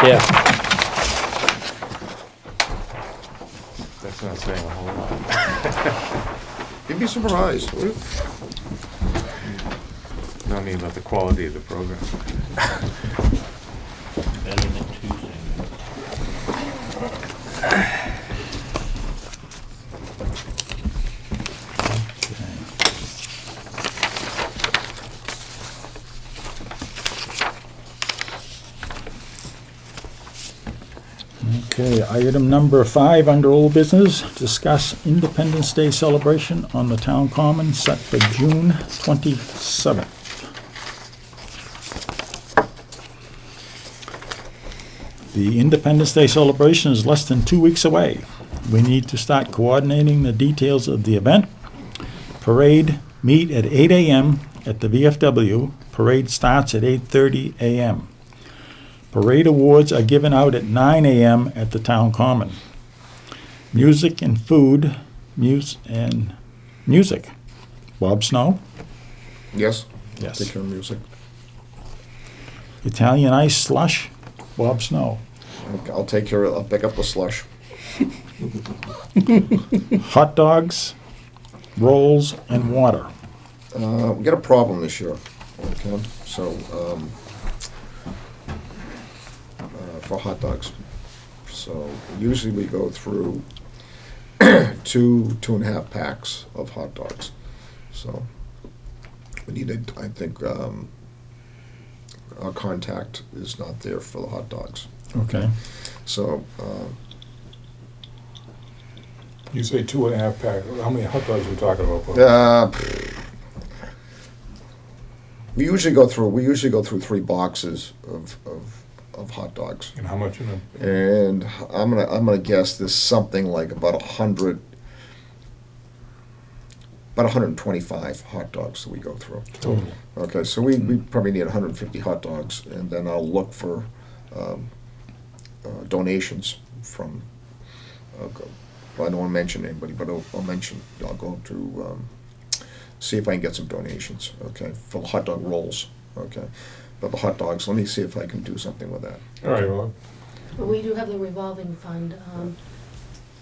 Yeah. That's not saying a whole lot. You'd be surprised. No, I mean about the quality of the program. Better than Tuesday. Okay, item number 5 under old business, discuss Independence Day celebration on the town common set for June 27th. The Independence Day celebration is less than 2 weeks away. We need to start coordinating the details of the event. Parade meet at 8 a.m. at the VFW. Parade starts at 8:30 a.m. Parade awards are given out at 9 a.m. at the town common. Music and food, music. Bob Snow? Yes? Yes. Take care of music. Italian ice slush? Bob Snow. I'll take care of, I'll pick up the slush. Hot dogs, rolls, and water. We got a problem this year, okay? So, for hot dogs. So usually we go through 2.5 packs of hot dogs. So we need to, I think, our contact is not there for the hot dogs. Okay. So, You say 2.5 pack. How many hot dogs are we talking about? we usually go through 3 boxes of hot dogs. And how much in them? And I'm gonna guess there's something like about 125 hot dogs that we go through. Total. Okay, so we probably need 150 hot dogs, and then I'll look for donations from. Well, I don't want to mention anybody, but I'll go to see if I can get some donations. Okay, for the hot dog rolls. Okay, but the hot dogs, let me see if I can do something with that. All right, well, But we do have the revolving fund,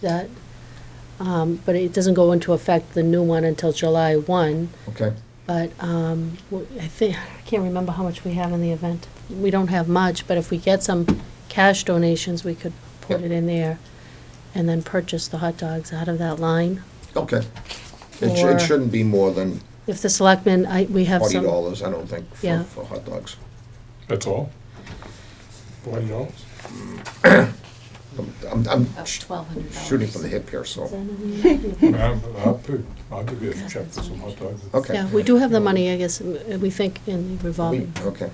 but it doesn't go into effect, the new one, until July 1. Okay. But I can't remember how much we have in the event. We don't have much, but if we get some cash donations, we could put Yep. it in there and then purchase the hot dogs out of that line. Okay. Or- It shouldn't be more than if the selectmen, we have some. $40, I don't think, Yeah. for hot dogs. That's all? $40? I'm About $1,200. shooting from the hip here, so, I'll give you a check for some hot dogs. okay. Yeah, we do have the money, I guess, we think, in the revolving. Okay.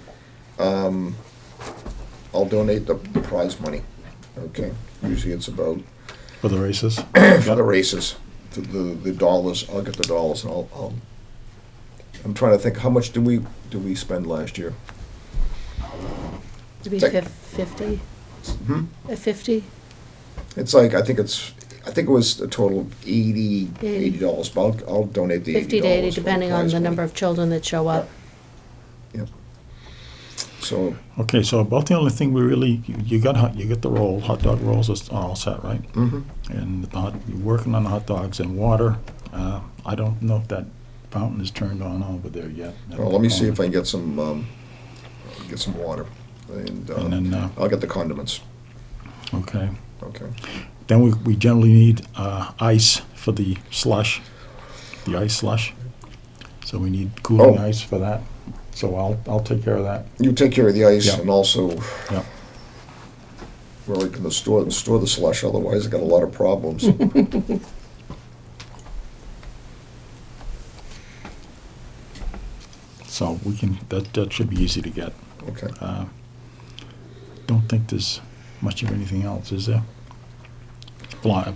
I'll donate the prize money, okay? Usually it's about, For the races? for the races, the dollars, I'll get the dollars, and I'm trying to think, how much did we spend last year? To be Take- 50? Hmm? 50? It's like, I think it was a total of $80, but I'll donate the $80. 50 to 80, for the depending on prize the money. number of children that show up. Yep. So, Okay, so about the only thing we really, you got the roll, hot dog rolls is all set, right? mhm. And you're working on the hot dogs and water. I don't know if that fountain is turned on over there yet. Well, let me see if I can get some water, and And then, I'll get the condiments, okay. okay? Then we generally need ice for the slush, the ice slush. So we need cooling Oh. ice for that. So I'll take care of that. You take care of the ice, Yeah. and also Yeah. where we can store the slush, otherwise I got a lot of problems. So we can, that should be easy to get. Okay. Don't think there's much of anything else, is there?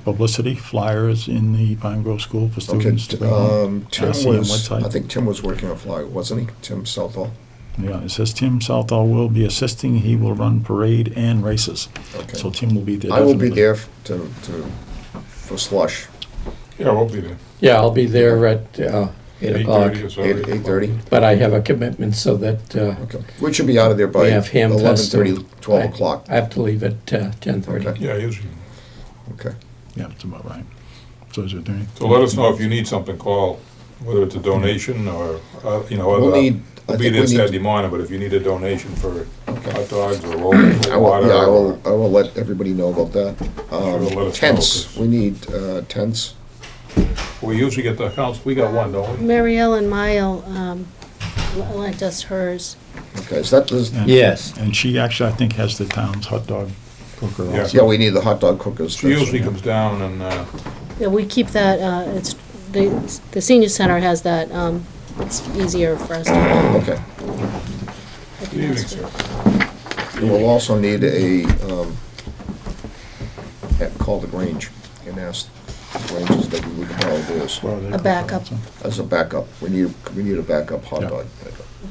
Publicity, flyers in the Pine Grove School for Okay, students to bring home. Tim I see on was, website. I think Tim was working on flyer, wasn't he? Tim Southall? Yeah, it says Tim Southall will be assisting. He will run parade and races. Okay. So Tim will be there. I will be definitely. there for slush, Yeah, we'll be there. Yeah, I'll be there at 8 o'clock, 8:30 or so. 8:30. but I have a commitment so that Okay. We should be out of there by we have ham fest. 11:30, 12 o'clock. I have to leave at 10:30. Okay. Yeah, usually. Okay. Yeah, that's about right. So is there any? So let us know if you need something, call, whether it's a donation or, We'll need, I We'll be think there we Saturday need, morning, but if you need a donation for Okay. hot dogs or rolls I or will, water. yeah, or- I will let everybody know about that. Sure, let us know, Tents, 'cause- we need tents. We usually get the accounts, we got one, don't we? Mary Ellen Mile lent us hers. Okay, so that is, And- Yes. And she actually, I think, has the town's hot dog cooker Yeah. also. yeah, we need the hot dog cookers. She usually comes down and, Yeah, we keep that, it's, the senior center has that, it's easier for us to. Okay. good evening, sir. We'll also need a, call the Grange and ask the Granges that we can borrow theirs Well, they A cook backup. also. as a backup. We need a backup hot Yeah. dog.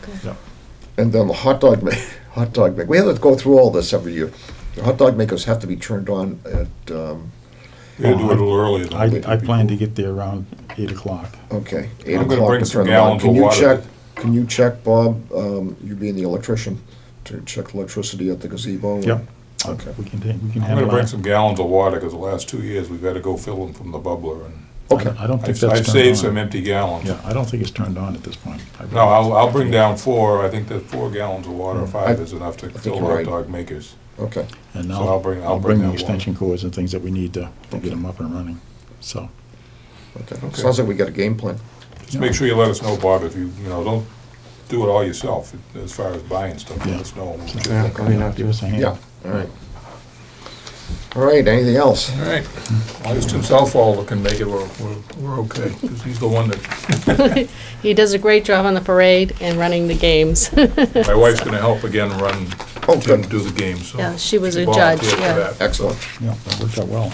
Okay. Yeah. And then the hot dog maker, we have to go through all this every year. The hot dog makers have to be turned on at, We had to do it a little earlier. than we did I plan to before. get there around 8 o'clock. okay, 8 I'm gonna o'clock bring to some turn them on. gallons of water. Can you check, Bob, you being the electrician, to check electricity at the gazebo? Yep. Okay. We can I'm handle gonna bring that. some gallons of water, because the last 2 years, we've had to go fill them from the bubbler, and Okay, I don't think I've that's I've turned saved some on. empty gallons. Yeah, I don't think it's turned on at this point. No, I'll bring down 4, I think that 4 gallons of water, or 5 I- is enough to think fill you're hot right. dog makers. okay. And So I'll I'll bring bring that the water. extension cords and things that we need to get them up and running. So, Okay. Okay. Sounds like we got a game plan. Just make sure you let us know, Bob, if you don't do it all yourself, as far as buying stuff, Yeah. let us know. Yeah, let me know. give us a hand. Yeah, all right. All right, anything else? All right, as long as Tim Southall can make it, we're okay, because he's the one that, He does a great job on the parade and running the games. my wife's gonna help again run, Oh, good. do the games, so. Yeah, she was a volunteered judge, for yeah. that. Excellent. Yeah, that worked out well.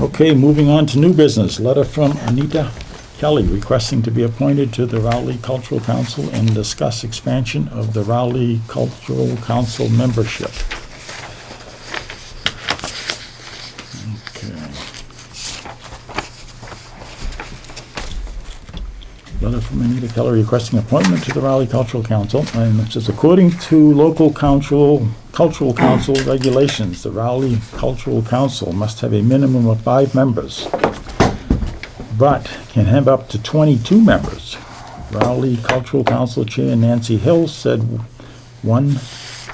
Okay, moving on to new business. Letter from Anita Kelly requesting to be appointed to the Rowley Cultural Council and discuss expansion of the Rowley Cultural Council membership. Okay. Letter from Anita Keller requesting appointment to the Raleigh Cultural Council, and it says, according to local cultural council regulations, the Raleigh Cultural Council must have a minimum of 5 members, but can have up to 22 members. Raleigh Cultural Council Chair Nancy Hill said 1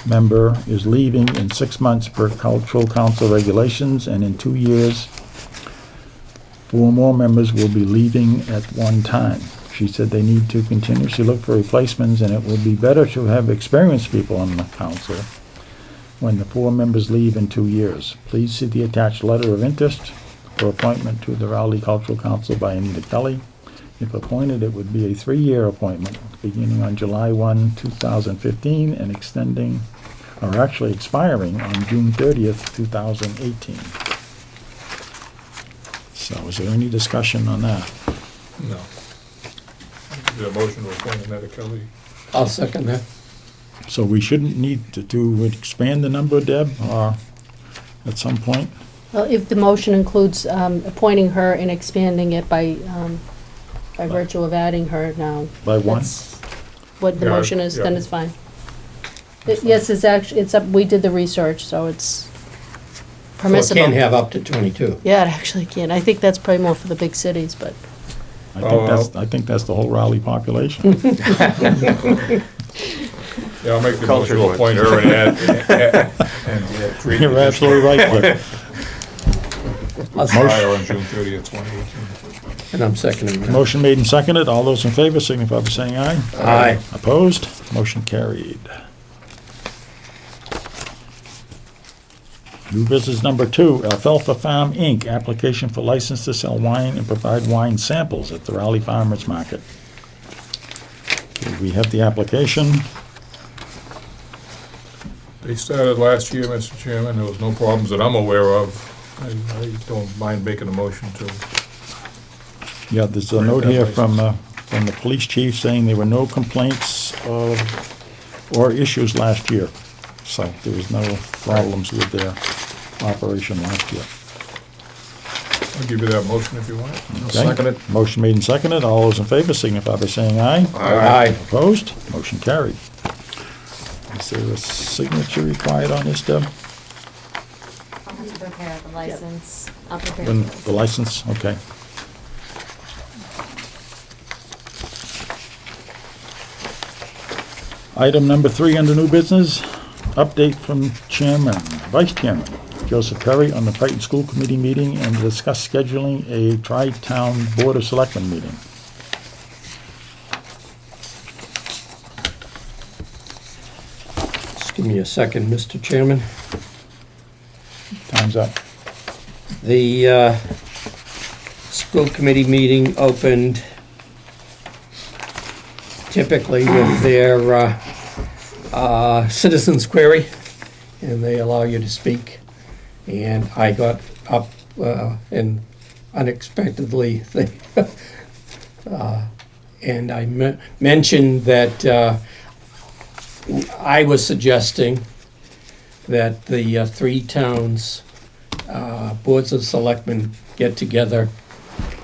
member is leaving in 6 months per Cultural Council regulations, and in 2 years, 4 more members will be leaving at one time. She said they need to continuously look for replacements, and it would be better to have experienced people on the council when the 4 members leave in 2 years. Please see the attached letter of interest for appointment to the Rowley Cultural Council by Anita Kelly. If appointed, it would be a 3-year appointment, beginning on July 1, 2015, and extending, or actually expiring on June 30th, 2018. So is there any discussion on that? No. Is there a motion to appoint Annette Kelly? I'll second that. So we shouldn't need to expand the number, Deb, or at some point? Well, if the motion includes appointing her and expanding it by virtue of adding her now. By one? That's what the Yeah, motion is, then yeah. it's fine. Yes, it's actually, it's up, we did the research, so it's So it permissible. can have up to 22. Yeah, it actually can. I think that's probably more for the big cities, but I think that's the whole Raleigh population. Yeah, I'll make the Culture motion to wise. appoint her and create. You're absolutely right, Cliff. Expire on June 30th, 2018. And I'm seconding that. Motion made and seconded. All those in favor signify by saying aye. Aye. Opposed? Motion carried. New business number 2, Alfalfa Farm, Inc., application for license to sell wine and provide wine samples at the Raleigh Farmers Market. Okay, we have the application. They started last year, Mr. Chairman. There was no problems that I'm aware of. I don't mind making a motion to. Yeah, there's a note here from the police chief saying there were no complaints or issues last year. So there was no problems with their operation last year. I'll give you that motion if you want. I'll Okay. second it. Motion made and seconded. All those in favor signify by saying aye. Aye. Opposed? Motion carried. Is there a signature required on this, Deb? I'll have to prepare the license. I'll prepare. When the license, okay. Item number 3 under new business, update from Vice Chairman Joseph Perry on the Brighton School Committee meeting and to discuss scheduling a Tri-Town Board of Selectmen meeting. Just give me a second, Mr. Chairman. Time's up. The school committee meeting opened typically with their citizens query, and they allow you to speak. And I got up and unexpectedly, and I mentioned that I was suggesting that the 3 towns boards of selectmen get together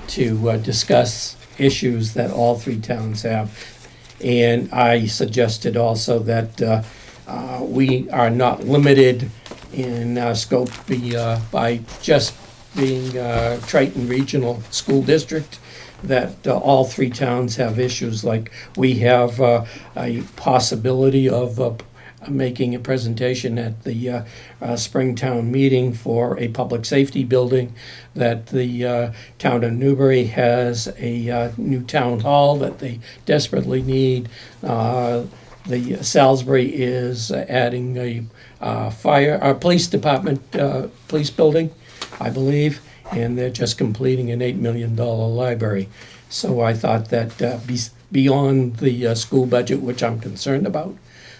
to discuss issues that all 3 towns have. And I suggested also that we are not limited in scope by just being Triton Regional School District, that all 3 towns have issues. Like we have a possibility of making a presentation at the Springtown meeting for a public safety building, that the town of Newbury has a new town hall that they desperately need. The Salisbury is adding a police department, police building, I believe, and they're just completing an $8 million library. So I thought that beyond the school budget, which I'm concerned about,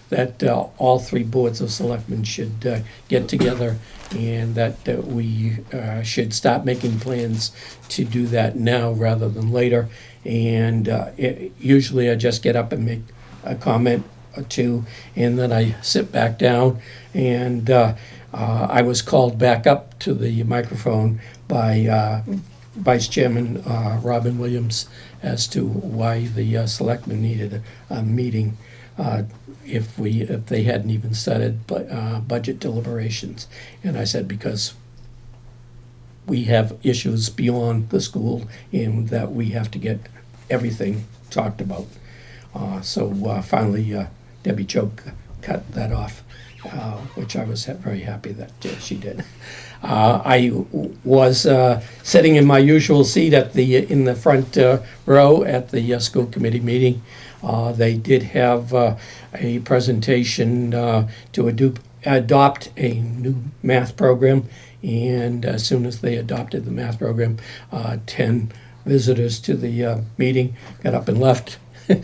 that all 3 boards of selectmen should get together, and that we should start making plans to do that now rather than later. And usually I just get up and make a comment or 2, and then I sit back down. And I was called back up to the microphone by Vice Chairman Robin Williams as to why the selectmen needed a meeting if they hadn't even started budget deliberations. And I said, because we have issues beyond the school and that we have to get everything talked about. So finally, Debbie Choke cut that off. which I was very happy that she did. Was sitting in my usual seat in the front row at the school committee meeting. They did have a presentation to adopt a new math program, and as soon as they adopted the math program, 10 visitors to the meeting got up and left. And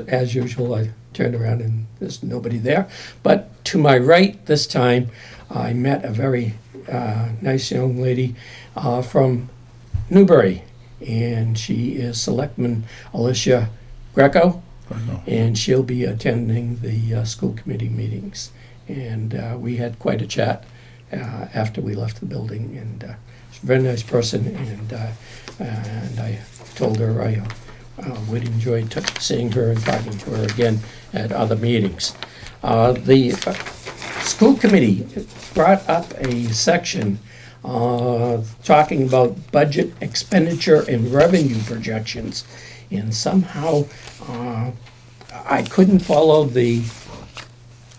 as usual, I turned around and there's nobody there. But to my right this time, I met a very nice young lady from Newbury, and she is Selectman Alicia Greco, and she'll be attending the school committee meetings. And we had quite a chat after we left the building, and she's a very nice person, and I told her I would enjoy seeing her and talking to her again at other meetings. The school committee brought up a section talking about budget expenditure and revenue projections, and somehow I couldn't follow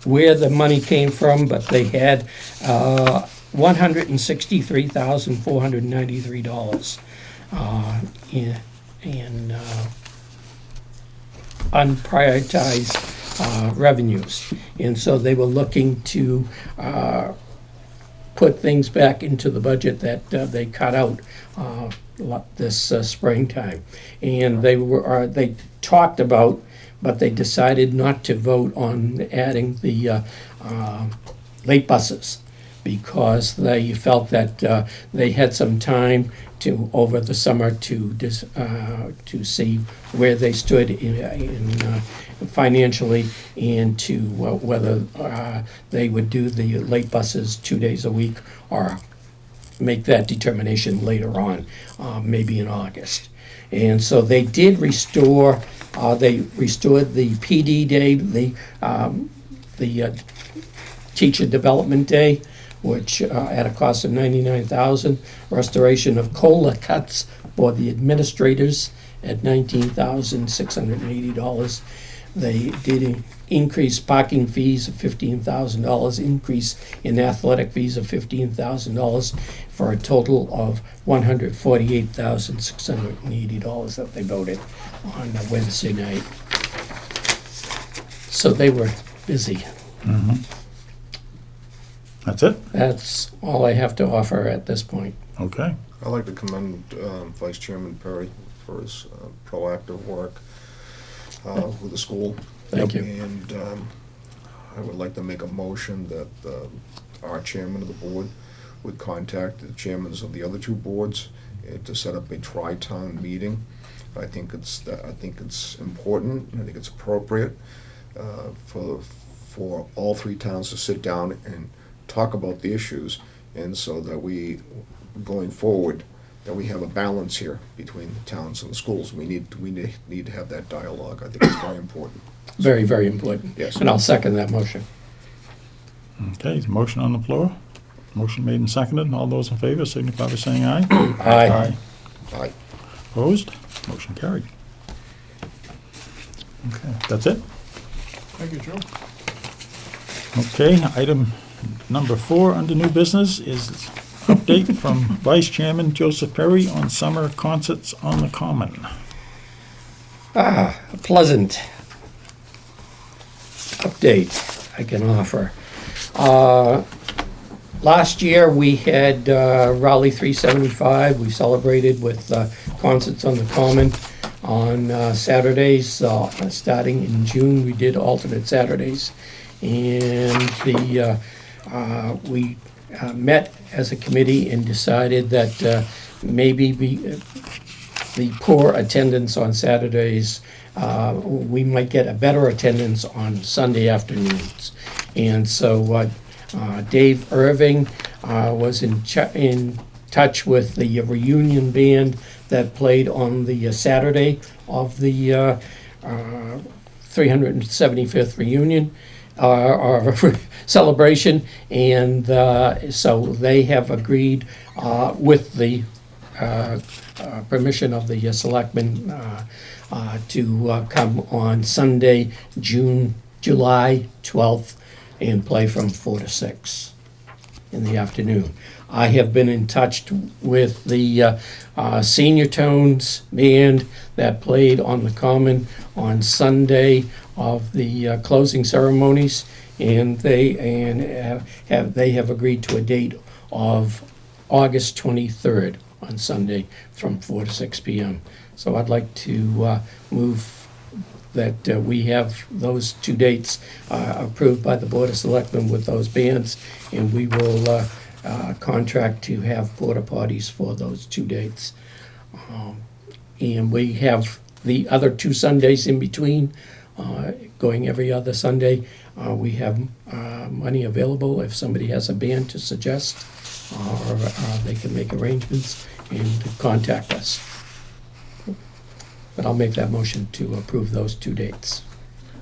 where the money came from, but they had $163,493 in unprioritized revenues. And so they were looking to put things back into the budget that they cut out this springtime. And they talked about, but they decided not to vote on adding the late buses, because they felt that they had some time over the summer to see where they stood in financially, and to whether they would do the late buses 2 days a week or make that determination later on, maybe in August. And so they did restore. They restored the PD day, the teacher development day, which at a cost of $99,000. Restoration of COLA cuts for the administrators at $19,680. They did increase parking fees of $15,000, increase in athletic fees of $15,000, for a total of $148,680 that they voted on Wednesday night. So they were busy. Mm-hmm. That's it? That's all I have to offer at this point. Okay. I'd like to commend Vice Chairman Perry for his proactive work with the school. Thank you. And I would like to make a motion that our chairman of the board would contact the chairmans of the other two boards to set up a tri-town meeting. I think it's important. I think it's appropriate for all three towns to sit down and talk about the issues, and so that we, going forward, that we have a balance here between the towns and the schools. We need to have that dialogue. I think it's very important. Very, very important. Yes. And I'll second that motion. Okay, there's a motion on the floor. Motion made and seconded. All those in favor signify by saying aye. Aye. Aye. Opposed? Motion carried. Okay, that's it? Thank you, Joe. Okay, item number 4 under new business is update from Vice Chairman Joseph Perry on summer concerts on the Common. A pleasant update I can offer. Last year we had Raleigh 375. We celebrated with concerts on the Common on Saturdays. Starting in June, we did alternate Saturdays. And we met as a committee and decided that maybe the poor attendance on Saturdays, we might get a better attendance on Sunday afternoons. And so Dave Irving was in touch with the reunion band that played on the Saturday of the 375th reunion or celebration, and so they have agreed with the permission of the selectmen to come on Sunday, July 12th and play from 4 to 6 in the afternoon. I have been in touch with the Senior Tones band that played on the Common on Sunday of the closing ceremonies, and they have agreed to a date of August 23rd on Sunday from 4 to 6 p.m. So I'd like to move that we have those two dates approved by the Board of Selectmen with those bands, and we will contract to have porta potties for those 2 dates. And we have the other 2 Sundays in between, going every other Sunday. We have money available if somebody has a band to suggest, or they can make arrangements and contact us. But I'll make that motion to approve those 2 dates.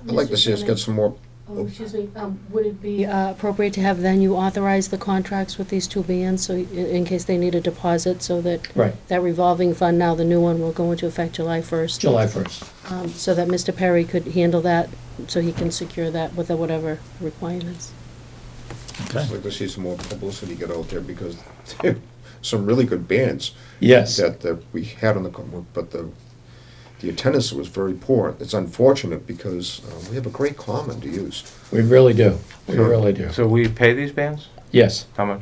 I'd like to see us get some more, Oh, excuse me, would it be appropriate to have then you authorize the contracts with these 2 bands, so in case they need a deposit, so that Right, that revolving fund, now the new one will go into effect July 1st? July 1st. So that Mr. Perry could handle that, so he can secure that with whatever requirements. Okay. I'd like to see some more publicity get out there, because there are some really good bands Yes, that we had on the, but the attendance was very poor. It's unfortunate, because we have a great common to use. we really do. We really do. So we pay these bands? Yes. How much?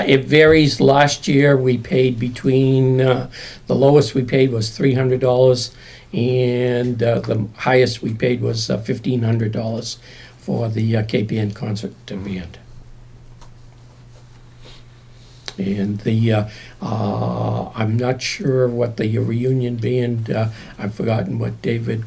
It varies. Last year, we paid between, the lowest we paid was $300, and the highest we paid was $1,500 for the Cape Ann Concert Band. And the, I'm not sure what the reunion band, I've forgotten what David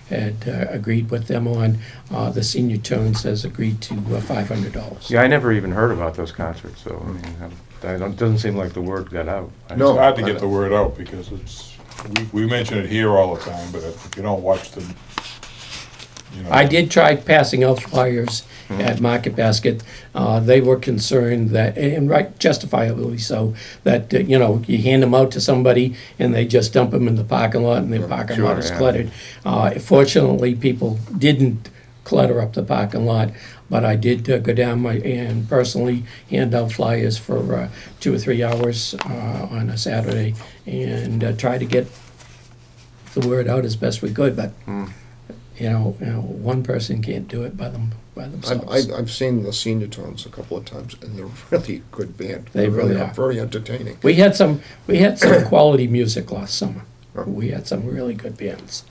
had agreed with them on. The Senior Tones has agreed to $500. Yeah, I never even heard about those concerts, so, I mean, it doesn't seem like the word got out. No. It's hard to get the word out because we mention it here all the time, but if you don't watch the, you know. I did try passing out flyers at Market Basket. They were concerned that, and right, justifiably so, that, you hand them out to somebody and they just dump them in the parking lot and the parking lot Sure, is yeah. cluttered. Fortunately, people didn't clutter up the parking lot, but I did go down and personally hand out flyers for 2 or 3 hours on a Saturday and try to get the word out as best we could, but one person can't do it by themselves. I've seen the Senior Tones a couple of times, and they're really a good band. They really are. Very entertaining. We had some quality music last summer. Huh. We had some really good bands.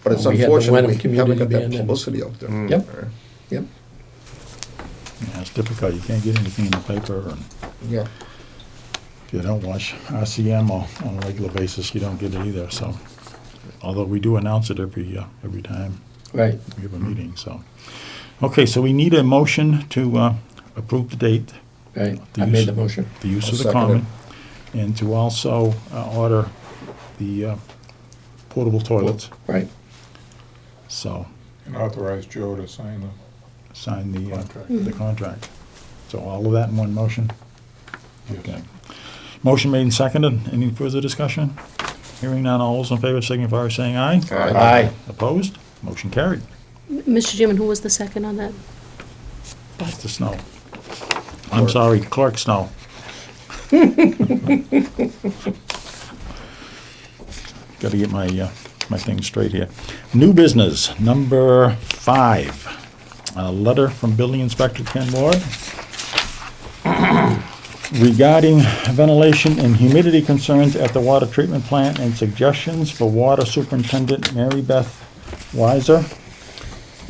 But it's We had the unfortunate Wenham we haven't Community got that Band and- publicity out there. Yep. Uh, Yep. Yeah, it's difficult. You can't get anything in the paper, and Yeah. if you don't watch RCM on a regular basis, you don't get it either, so. Although we do announce it every time Right. we have a meeting, so. Okay, so we need a motion to approve the date, Right. The I made use- the motion. the use I'll of the second common, and to also order the portable toilets, Right. so And authorize Joe to sign sign the the contract. contract. So all of that in one motion? Yes. Okay. Motion made and seconded. Any further discussion? Hearing none, all those in favor signify by saying aye. Aye. Opposed? Motion carried. Mr. Chairman, who was the second on that? Mr. Snow. I'm sorry, Clerk Snow. Gotta get my things straight here. New business, number 5. A letter from Building Inspector Ken Ward regarding ventilation and humidity concerns at the water treatment plant and suggestions for Water Superintendent Mary Beth Weiser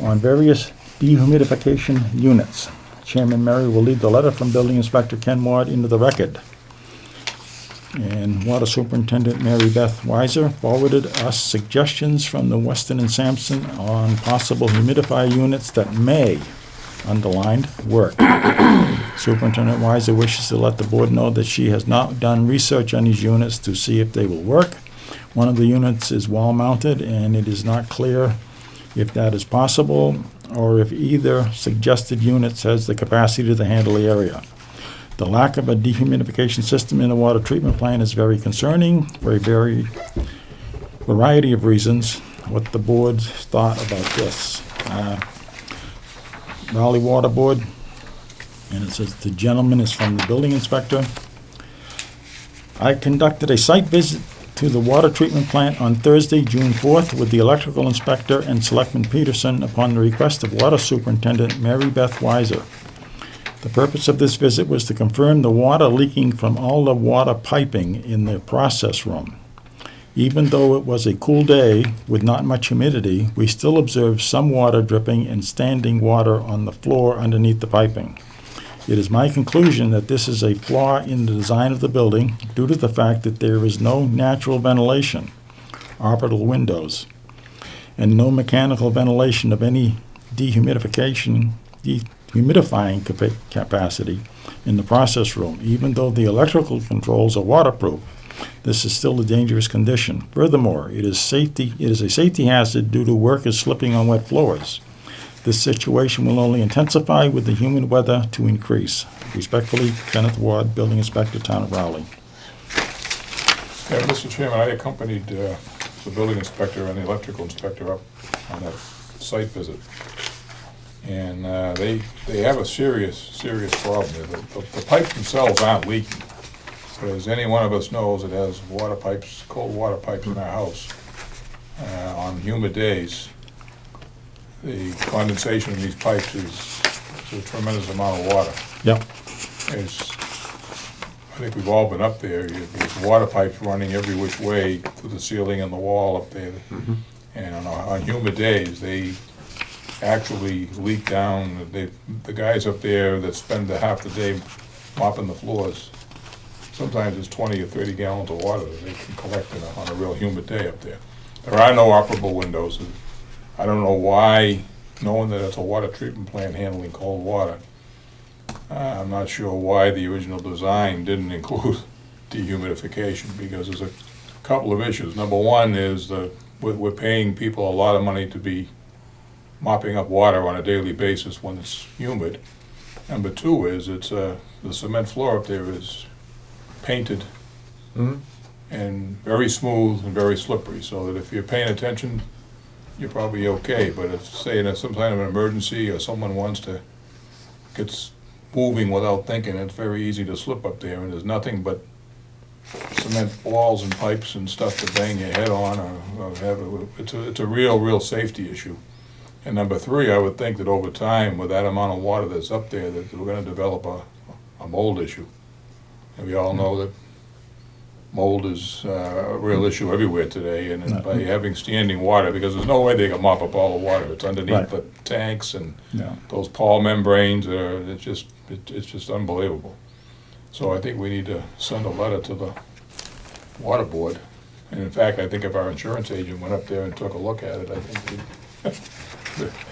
on various dehumidification units. Chairman Murray will lead the letter from Building Inspector Ken Ward into the record. And Water Superintendent Mary Beth Weiser forwarded us suggestions from the Weston and Sampson on possible humidifier units that may, underlined, work. Superintendent Weiser wishes to let the board know that she has not done research on these units to see if they will work. One of the units is wall-mounted, and it is not clear if that is possible or if either suggested units has the capacity to handle the area. The lack of a dehumidification system in the water treatment plant is very concerning for a variety of reasons. What the board's thought about this. Raleigh Water Board, and it says the gentleman is from the building inspector. I conducted a site visit to the water treatment plant on Thursday, June 4th, with the electrical inspector and Selectman Peterson upon the request of Water Superintendent Mary Beth Weiser. The purpose of this visit was to confirm the water leaking from all the water piping in the process room. Even though it was a cool day with not much humidity, we still observed some water dripping and standing water on the floor underneath the piping. It is my conclusion that this is a flaw in the design of the building due to the fact that there is no natural ventilation, orbital windows, and no mechanical ventilation of any dehumidifying capacity in the process room. Even though the electrical controls are waterproof, this is still a dangerous condition. Furthermore, it is a safety hazard due to workers slipping on wet floors. This situation will only intensify with the humid weather to increase. Respectfully, Kenneth Ward, Building Inspector, Town of Raleigh. Yeah, Mr. Chairman, I accompanied the building inspector and the electrical inspector up on that site visit. And they have a serious problem there. The pipes themselves aren't leaking. But as any one of us knows that has water pipes, cold water pipes in our house, on humid days, the condensation in these pipes is a tremendous amount of water. Yep. I think we've all been up there. There's water pipes running every which way through the ceiling and the wall up there. Mm-hmm. And on humid days, they actually leak down. The guys up there that spend half the day mopping the floors, sometimes it's 20 or 30 gallons of water that they can collect on a real humid day up there. There are no operable windows. I don't know why, knowing that it's a water treatment plant handling cold water, I'm not sure why the original design didn't include dehumidification, because there's a couple of issues. Number one is that we're paying people a lot of money to be mopping up water on a daily basis when it's humid. Number two is the cement floor up there is painted and very smooth and very slippery, so that if you're paying attention, you're probably okay. But if, say, in some kind of an emergency or someone gets moving without thinking, it's very easy to slip up there, and there's nothing but cement walls and pipes and stuff to bang your head on, or it's a real safety issue. And number three, I would think that over time, with that amount of water that's up there, that we're gonna develop a mold issue. And we all know that mold is a real issue everywhere today, and by having standing water, because there's no way they can mop up all the water. It's underneath the tanks, and those Paul membranes it's just unbelievable. So I think we need to send a letter to the water board. And in fact, I think if our insurance agent went up there and took a look at it, I think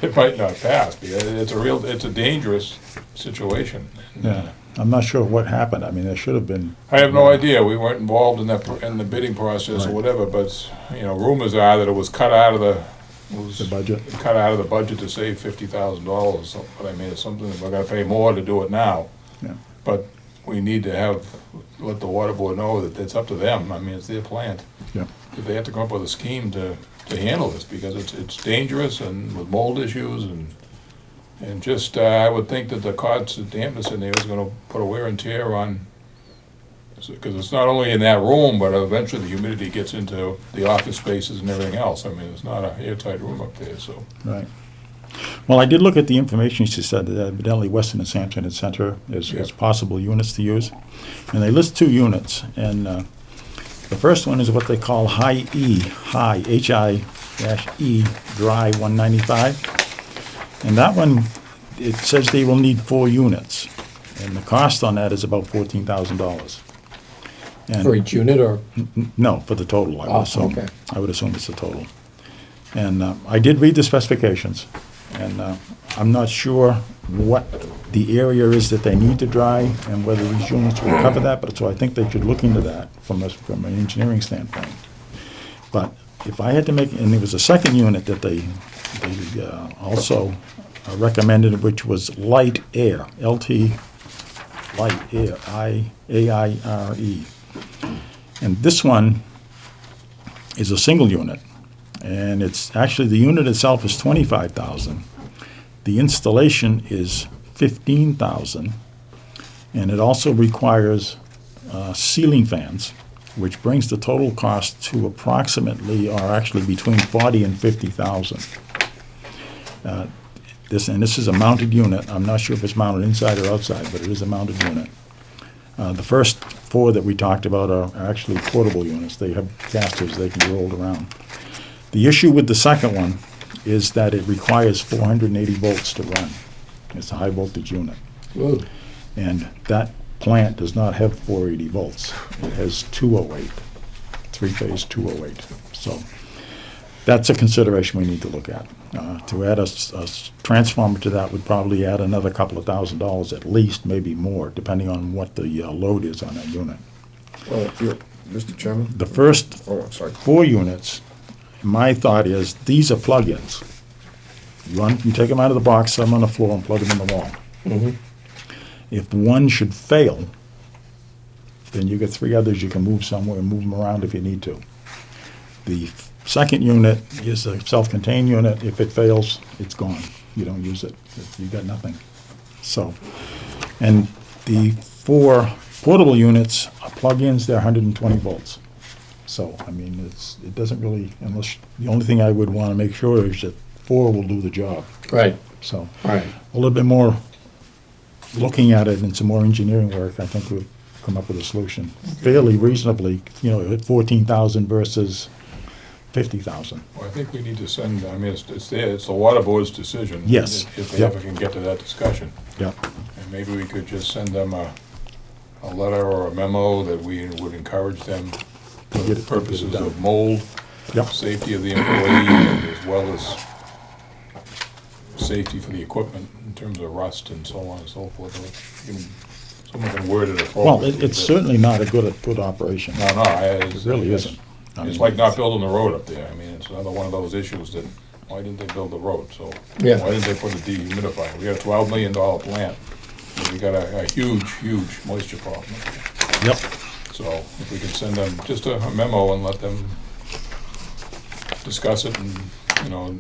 it might not pass, because it's a dangerous situation. Yeah. I'm not sure what happened. I mean, there should have been. I have no idea. We weren't involved in the bidding process or whatever, but, rumors are that it was cut out of the budget. Cut out of the budget to save $50,000 or something. But I mean, it's something that we're gonna pay more to do it now. Yeah. But we need to let the water board know that it's up to them. I mean, it's their plant. Yeah. If they have to come up with a scheme to handle this, because it's dangerous, and with mold issues, and just, I would think that the constant dampness in there is gonna put a wear and tear on, because it's not only in that room, but eventually the humidity gets into the office spaces and everything else. I mean, it's not an airtight room up there, so. Right. Well, I did look at the information. She said that evidently Weston and Sampson and Center is possible units to use. And they list 2 units. And the first one is what they call high, H-I-E, dry 195. And that one, it says they will need 4 units. And the cost on that is about $14,000. For each unit, or? No, for the total, I would assume. Okay. I would assume it's the total. And I did read the specifications, and I'm not sure what the area is that they need to dry and whether these units will cover that, but so I think they should look into that from an engineering standpoint. But if I had to make, and there was a second unit that they also recommended, which was light air, LT light air, AIRE. And this one is a single unit, and it's actually, the unit itself is $25,000, The installation is $15,000, and it also requires ceiling fans, which brings the total cost to approximately, or actually between $40,000 and $50,000. This is a mounted unit. I'm not sure if it's mounted inside or outside, but it is a mounted unit. The first 4 that we talked about are actually portable units. They have casters they can be rolled around. The issue with the second one is that it requires 480 volts to run. It's a high voltage unit. Whoa. And that plant does not have 480 volts. It has 208, 3-phase 208. So that's a consideration we need to look at. To add a transformer to that would probably add another couple of $1,000 at least, maybe more, depending on what the load is on that unit. Well, Mr. Chairman? The first Oh, I'm sorry. 4 units, my thought is, these are plug-ins. You take them out of the box, set them on the floor, and plug them in the wall. Mhm. If one should fail, then you get 3 others you can move somewhere and move them around if you need to. The second unit is a self-contained unit. If it fails, it's gone. You don't use it. You got nothing. So, and the 4 portable units are plug-ins. They're 120 volts. So, I mean, it doesn't really, unless, the only thing I would want to make sure is that 4 will do the job. Right, So, right. a little bit more looking at it and some more engineering work, I think we'll come up with a solution fairly reasonably, at 14,000 versus 50,000. Well, I think we need to send, I mean, it's the water board's decision. Yes. If they Yep. ever can get to that discussion. Yep. And maybe we could just send them a letter or a memo that we would encourage them for Get the it purposes done. of mold, Yep. safety of the employee, as well as safety for the equipment in terms of rust and so on and so forth. Someone can word it appropriately. Well, it's certainly not a good operation. No, It really isn't. I It's mean, like not building the road up there. I mean, it's another one of those issues that, why didn't they build the road? So, Yeah. why didn't they put a dehumidifier? We got a $12 million plant, and we got a huge, huge moisture problem. Yep. So, if we could send them just a memo and let them discuss it and,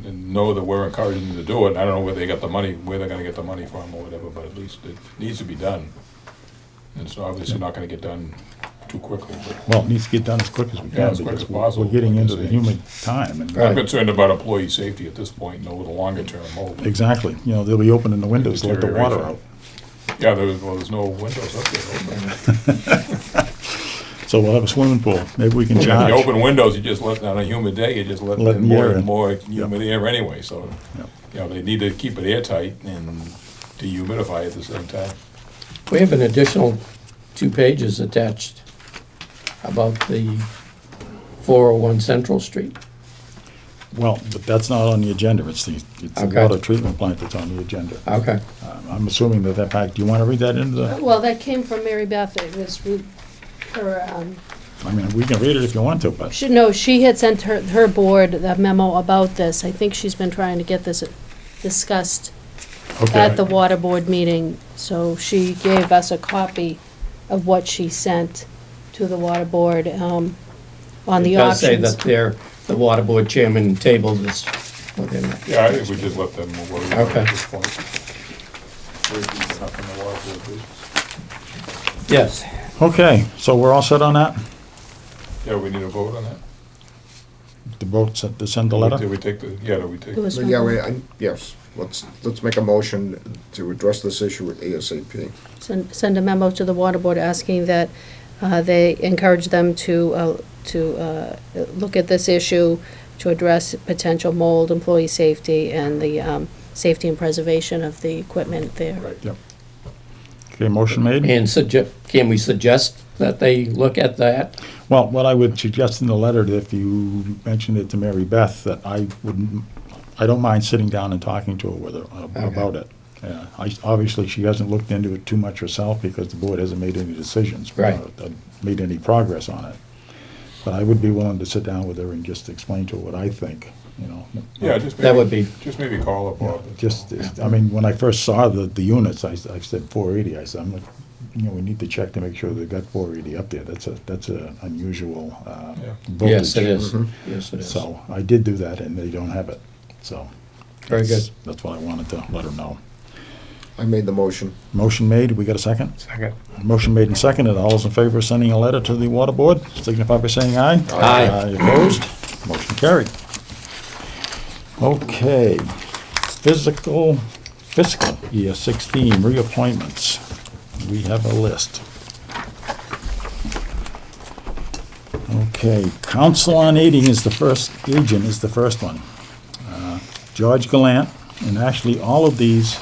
and know that we're encouraging them to do it. I don't know where they got the money, where they're gonna get the money from or whatever, but at least it needs to be done. And it's obviously not gonna get done too quickly, but Well, it needs to get done as quick as we Yeah, can as quick because as possible, we're getting like into I the say. humid time. And Right. I'm concerned about employee safety at this point, and over the longer term mold. Exactly. They'll be opening the windows to let the water out. Yeah, there's no windows up there. So we'll have a swimming pool. Maybe we can If you charge. open windows, you just let, on a humid day, you just let Let in the air more in. humid air anyway, so, Yep. they need to keep it airtight and dehumidify at the same time. We have an additional 2 pages attached about the 401 Central Street. Well, but that's not on the agenda. It's the Okay. water treatment plant that's on the agenda. Okay. I'm assuming that pack, do you want to read that into the, Well, that came from Mary Beth. It was her, I mean, we can read it if you want to, but, she had sent her board the memo about this. I think she's been trying to get this discussed okay. at the water board meeting. So she gave us a copy of what she sent to the water board on the It does say options. that the water board chairman tabled this. Okay. Yeah, I think we just let them worry about it Okay. at this point. There's nothing in the water board business. Yes. Okay, so we're all set on that? Yeah, we need a vote on that? The vote to send the letter? Did we take the, yeah, did we take? It was Yeah, from- yes, let's make a motion to address this issue with ASAP. send a memo to the water board asking that they encourage them to look at this issue to address potential mold, employee safety, and the safety and preservation of the equipment there. Yep. Okay, motion made? And can we suggest that they look at that? Well, what I would suggest in the letter, that if you mentioned it to Mary Beth, that I don't mind sitting down and talking to her with her about it. Obviously, she hasn't looked into it too much herself because the board hasn't made any decisions. Right. Made any progress on it. But I would be willing to sit down with her and just explain to her what I think, Yeah, just maybe. That would be- Just maybe call up Bob. I mean, when I first saw the units, I said 480, I said, I'm like, we need to check to make sure they've got 480 up there. That's an unusual voltage. Yes, it is. Yes, it is. So I did do that, and they don't have it, so. Very good. That's what I wanted to let her know. I made the motion. Motion made, we got a second? Second. Motion made and seconded. All those in favor of sending a letter to the water board, signify by saying aye. Aye. Opposed? Motion carried. Okay, fiscal year 16 reappointments. We have a list. Okay, Council on Aging is the first one. George Gallant, and actually all of these,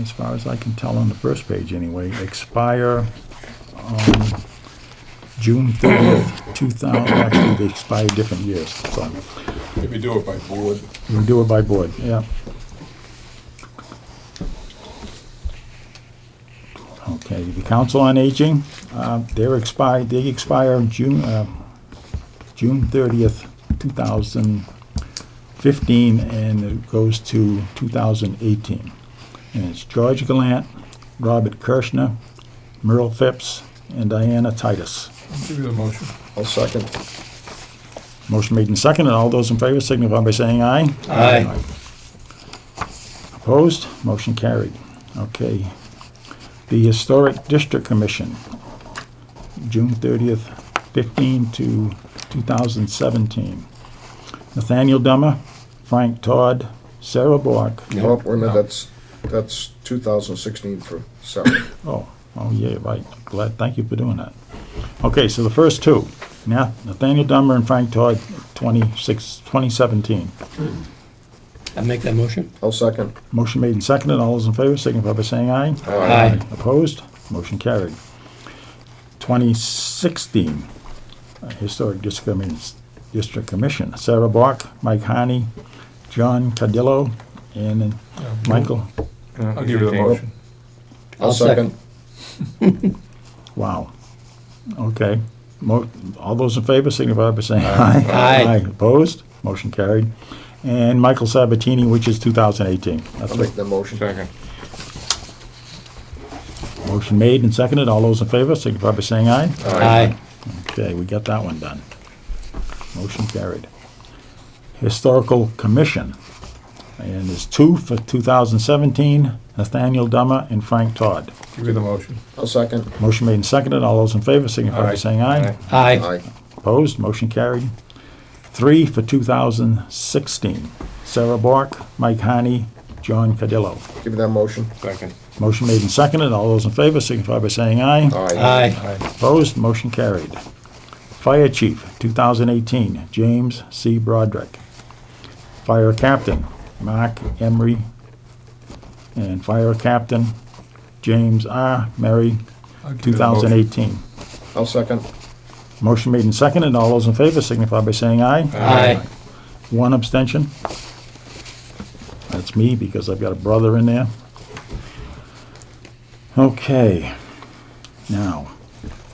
as far as I can tell on the first page anyway, expire on June 30th, 2000, actually they expire different years, so Maybe do it by board. we'll do it by board, yeah. Okay, the Council on Aging, they expire June 30th, 2015, and it goes to 2018. And it's George Gallant, Robert Kirshner, Merle Phipps, and Diana Titus. Give you the motion. I'll second. Motion made and seconded. All those in favor signify by saying aye. Aye. Opposed? Motion carried. Okay. The Historic District Commission, June 30th, 15 to 2017. Nathaniel Dummer, Frank Todd, Sarah Bork. Oh, wait a minute, that's 2016 for Sarah. Oh, yeah, right. Glad, thank you for doing that. Okay, so the first two, Nathaniel Dummer and Frank Todd, 2017. I make that motion? I'll second. Motion made and seconded. All those in favor signify by saying aye. Aye. Opposed? Motion carried. 2016, Historic District Commission, Sarah Bork, Mike Harney, John Cadillo, and Michael. I'll give you the motion. I'll second. Wow. Okay. All those in favor signify by saying aye. Aye. Opposed? Motion carried. And Michael Sabatini, which is 2018. That's I'll make the motion. Second. motion made and seconded. All those in favor signify by saying aye. Aye. Okay, we got that one done. Motion carried. Historical Commission, and there's two for 2017, Nathaniel Dummer and Frank Todd. Give you the motion. I'll second. Motion made and seconded. All those in favor signify by Aye. saying aye. Aye. Aye. Opposed? Motion carried. 3 for 2016, Sarah Bork, Mike Harney, John Cadillo. Give me that motion. Second. Motion made and seconded. All those in favor signify by saying aye. Aye. Aye. Opposed? Motion carried. Fire Chief, 2018, James C. Broderick. Fire Captain, Mark Emery. And Fire Captain, James R. Murray, I'll give you the motion. 2018. I'll second. Motion made and seconded. All those in favor signify by saying aye. Aye. One abstention. That's me because I've got a brother in there. Okay. Now,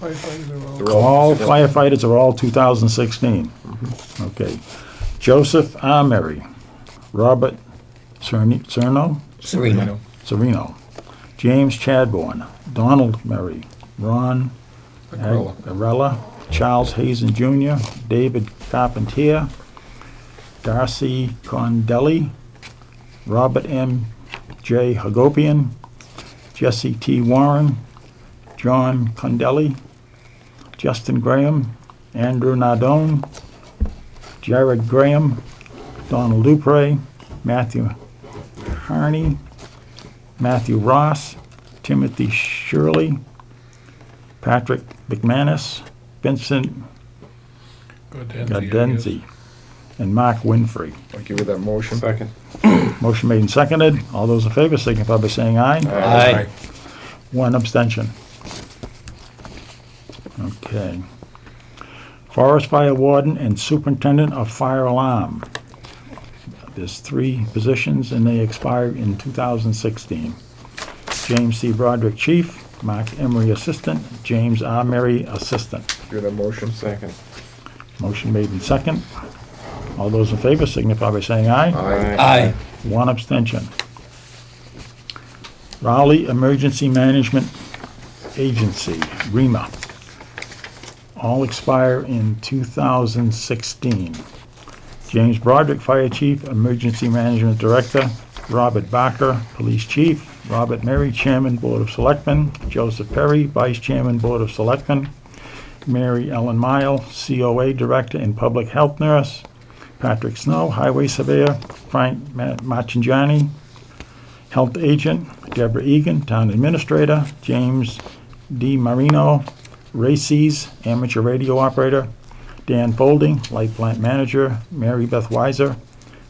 Firefighters are all- all firefighters are all 2016. Okay. Joseph R. Murray, Robert Cerno, Serena. Sereno, James Chadbourne, Donald Murray, Ron Agrella. Arella, Charles Hazen Jr., David Carpentier, Darcy Condelli, Robert M. J. Hagopian, Jesse T. Warren, John Condelli, Justin Graham, Andrew Nardone, Jared Graham, Donald Dupre, Matthew Harney, Matthew Ross, Timothy Shirley, Patrick McManus, Vincent Gadenzi, and Mark Winfrey. I'll give you that motion. Second. Motion made and seconded. All those in favor signify by saying aye. Aye. One abstention. Okay. Forest Fire Warden and Superintendent of Fire Alarm. There's 3 positions and they expire in 2016. James C. Broderick, Chief, Mark Emery, Assistant, James R. Murray, Assistant. Give you that motion. Second. Motion made in second. All those in favor signify by saying aye. Aye. Aye. One abstention. Raleigh Emergency Management Agency, REMA. All expire in 2016. James Broderick, Fire Chief, Emergency Management Director. Robert Barker, Police Chief. Robert Mary, Chairman, Board of Selectmen. Joseph Perry, Vice Chairman, Board of Selectmen. Mary Ellen Mile, COA Director and Public Health Nurse. Patrick Snow, Highway Surveyor. Frank Machinjani, Health Agent. Deborah Egan, Town Administrator. James D. Marino, Races, Amateur Radio Operator. Dan Folding, Light Plant Manager. Mary Beth Weiser,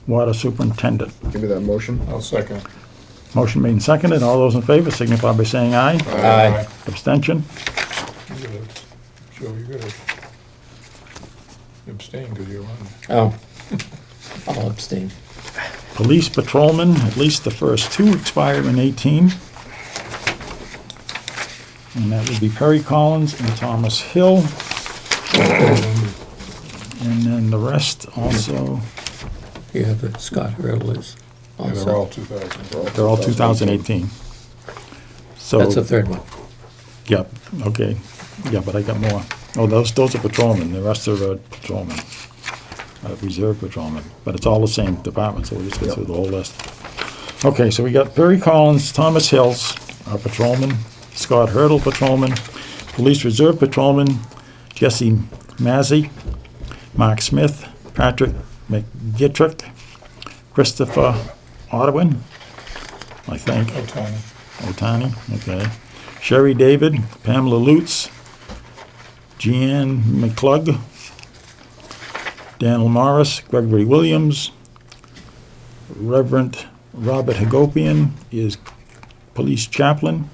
Water Superintendent. Give me that motion. I'll second. Motion made and seconded. All those in favor signify by saying aye. Aye. Abstention? You gotta- Joe, you gotta abstain because you're on. Oh, I'll abstain. Police patrolman, at least the first two expire in 18. And that would be Perry Collins and Thomas Hill. And then the rest also, Yeah, but Scott Hurdle is Yeah, they're all also. 2000. they're all 2018. So, That's the third one. yeah, okay. Yeah, but I got more. Oh, those are patrolmen. The rest are patrolmen. Reserve patrolmen. But it's all the same department, so we'll just go through the whole list. Okay, so we got Perry Collins, Thomas Hills, our patrolman, Scott Hurdle, patrolman, Police Reserve patrolman, Jesse Mazzy, Mark Smith, Patrick McGittrick, Christopher Otwin, I think, Otani. Otani, okay, Sherry David, Pamela Lutz, Jeanne McClug, Daniel Morris, Gregory Williams, Reverend Robert Hagopian is police chaplain,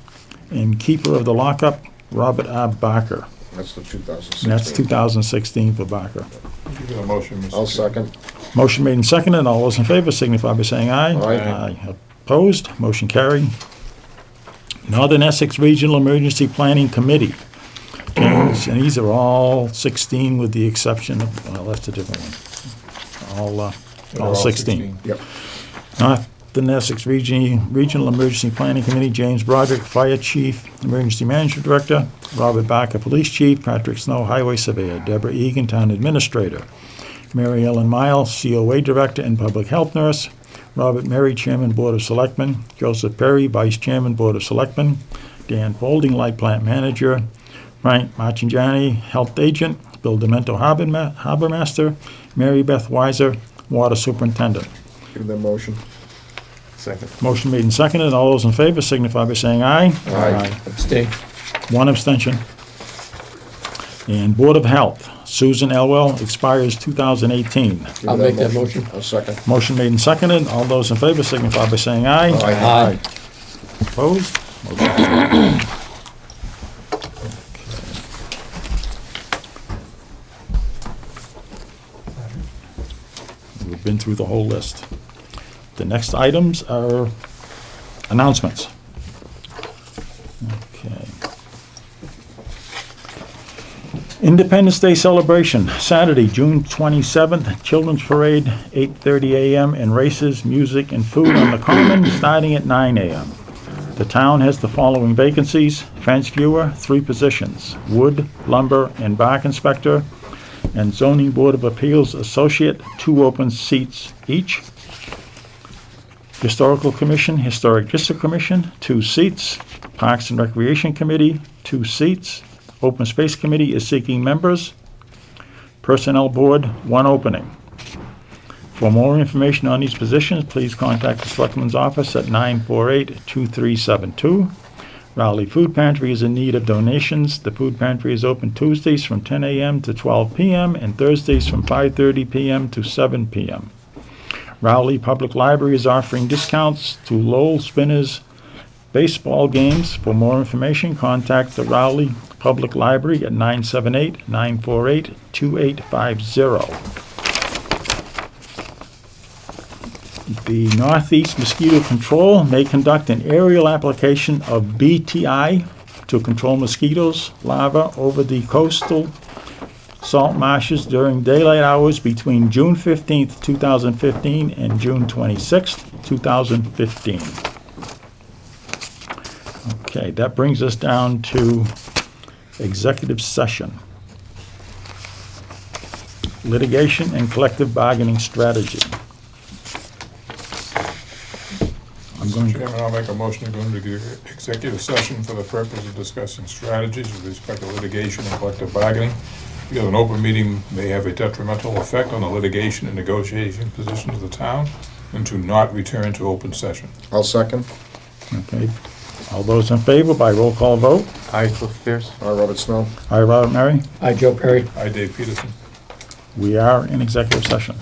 and keeper of the lockup, Robert R. Barker. That's the 2016. And that's 2016 for Barker. Give me a motion, Mr. I'll Chairman. second. Motion made and seconded. All those in favor signify by saying aye. Aye. Opposed? Motion carried. Northern Essex Regional Emergency Planning Committee. And these are all 16 with the exception of, well, that's a different one. They're All 16. Yep. Northern Essex Regional Emergency Planning Committee, James Broderick, Fire Chief, Emergency Management Director. Robert Barker, Police Chief. Patrick Snow, Highway Surveyor. Deborah Egan, Town Administrator. Mary Ellen Miles, COA Director and Public Health Nurse. Robert Mary, Chairman, Board of Selectmen. Joseph Perry, Vice Chairman, Board of Selectmen. Dan Folding, Light Plant Manager. Frank Machinjani, Health Agent. Bill Demento, Harbor Master. Mary Beth Weiser, Water Superintendent. Give me that motion. Second. Motion made and seconded. All those in favor signify by saying aye. Aye. Abstain. One abstention. And Board of Health, Susan Elwell, expires 2018. Give me I'll make that motion. I'll second. Motion made and seconded. All those in favor signify by saying aye. Aye. Opposed? Motion carried. We've been through the whole list. The next items are announcements. Okay. Independence Day celebration, Saturday, June 27th, Children's Parade, 8:30 a.m., and races, music, and food on the Common, starting at 9 a.m. The town has the following vacancies: fence viewer, 3 positions, wood, lumber, and bark inspector, and zoning board of appeals associate, 2 open seats each. Historical Commission, Historic District Commission, 2 seats. Parks and Recreation Committee, 2 seats. Open Space Committee is seeking members. Personnel Board, 1 opening. For more information on these positions, please contact the Selectman's office at 948-2372. Rowley Food Pantry is in need of donations. The food pantry is open Tuesdays from 10 a.m. to 12 p.m. and Thursdays from 5:30 p.m. to 7 p.m. Rowley Public Library is offering discounts to Lowell Spinners baseball games. For more information, contact the Rowley Public Library at 978-948-2850. The Northeast Mosquito Control may conduct an aerial application of BTI to control mosquitoes larvae over the coastal salt marshes during daylight hours between June 15th, 2015 and June 26th, 2015. Okay, that brings us down to executive session. litigation and collective bargaining strategy. I'm going to, Chairman, I'll make a motion to go into executive session for the purpose of discussing strategies with respect to litigation and collective bargaining. Because an open meeting may have a detrimental effect on the litigation and negotiation position of the town, and to not return to open session. I'll second. okay. All those in favor by roll call vote? Aye, Cliff Pierce? Aye, Robert Snow. Aye, Robert Murray. Hi, Joe Perry. Hi, Dave Peterson. We are in executive session.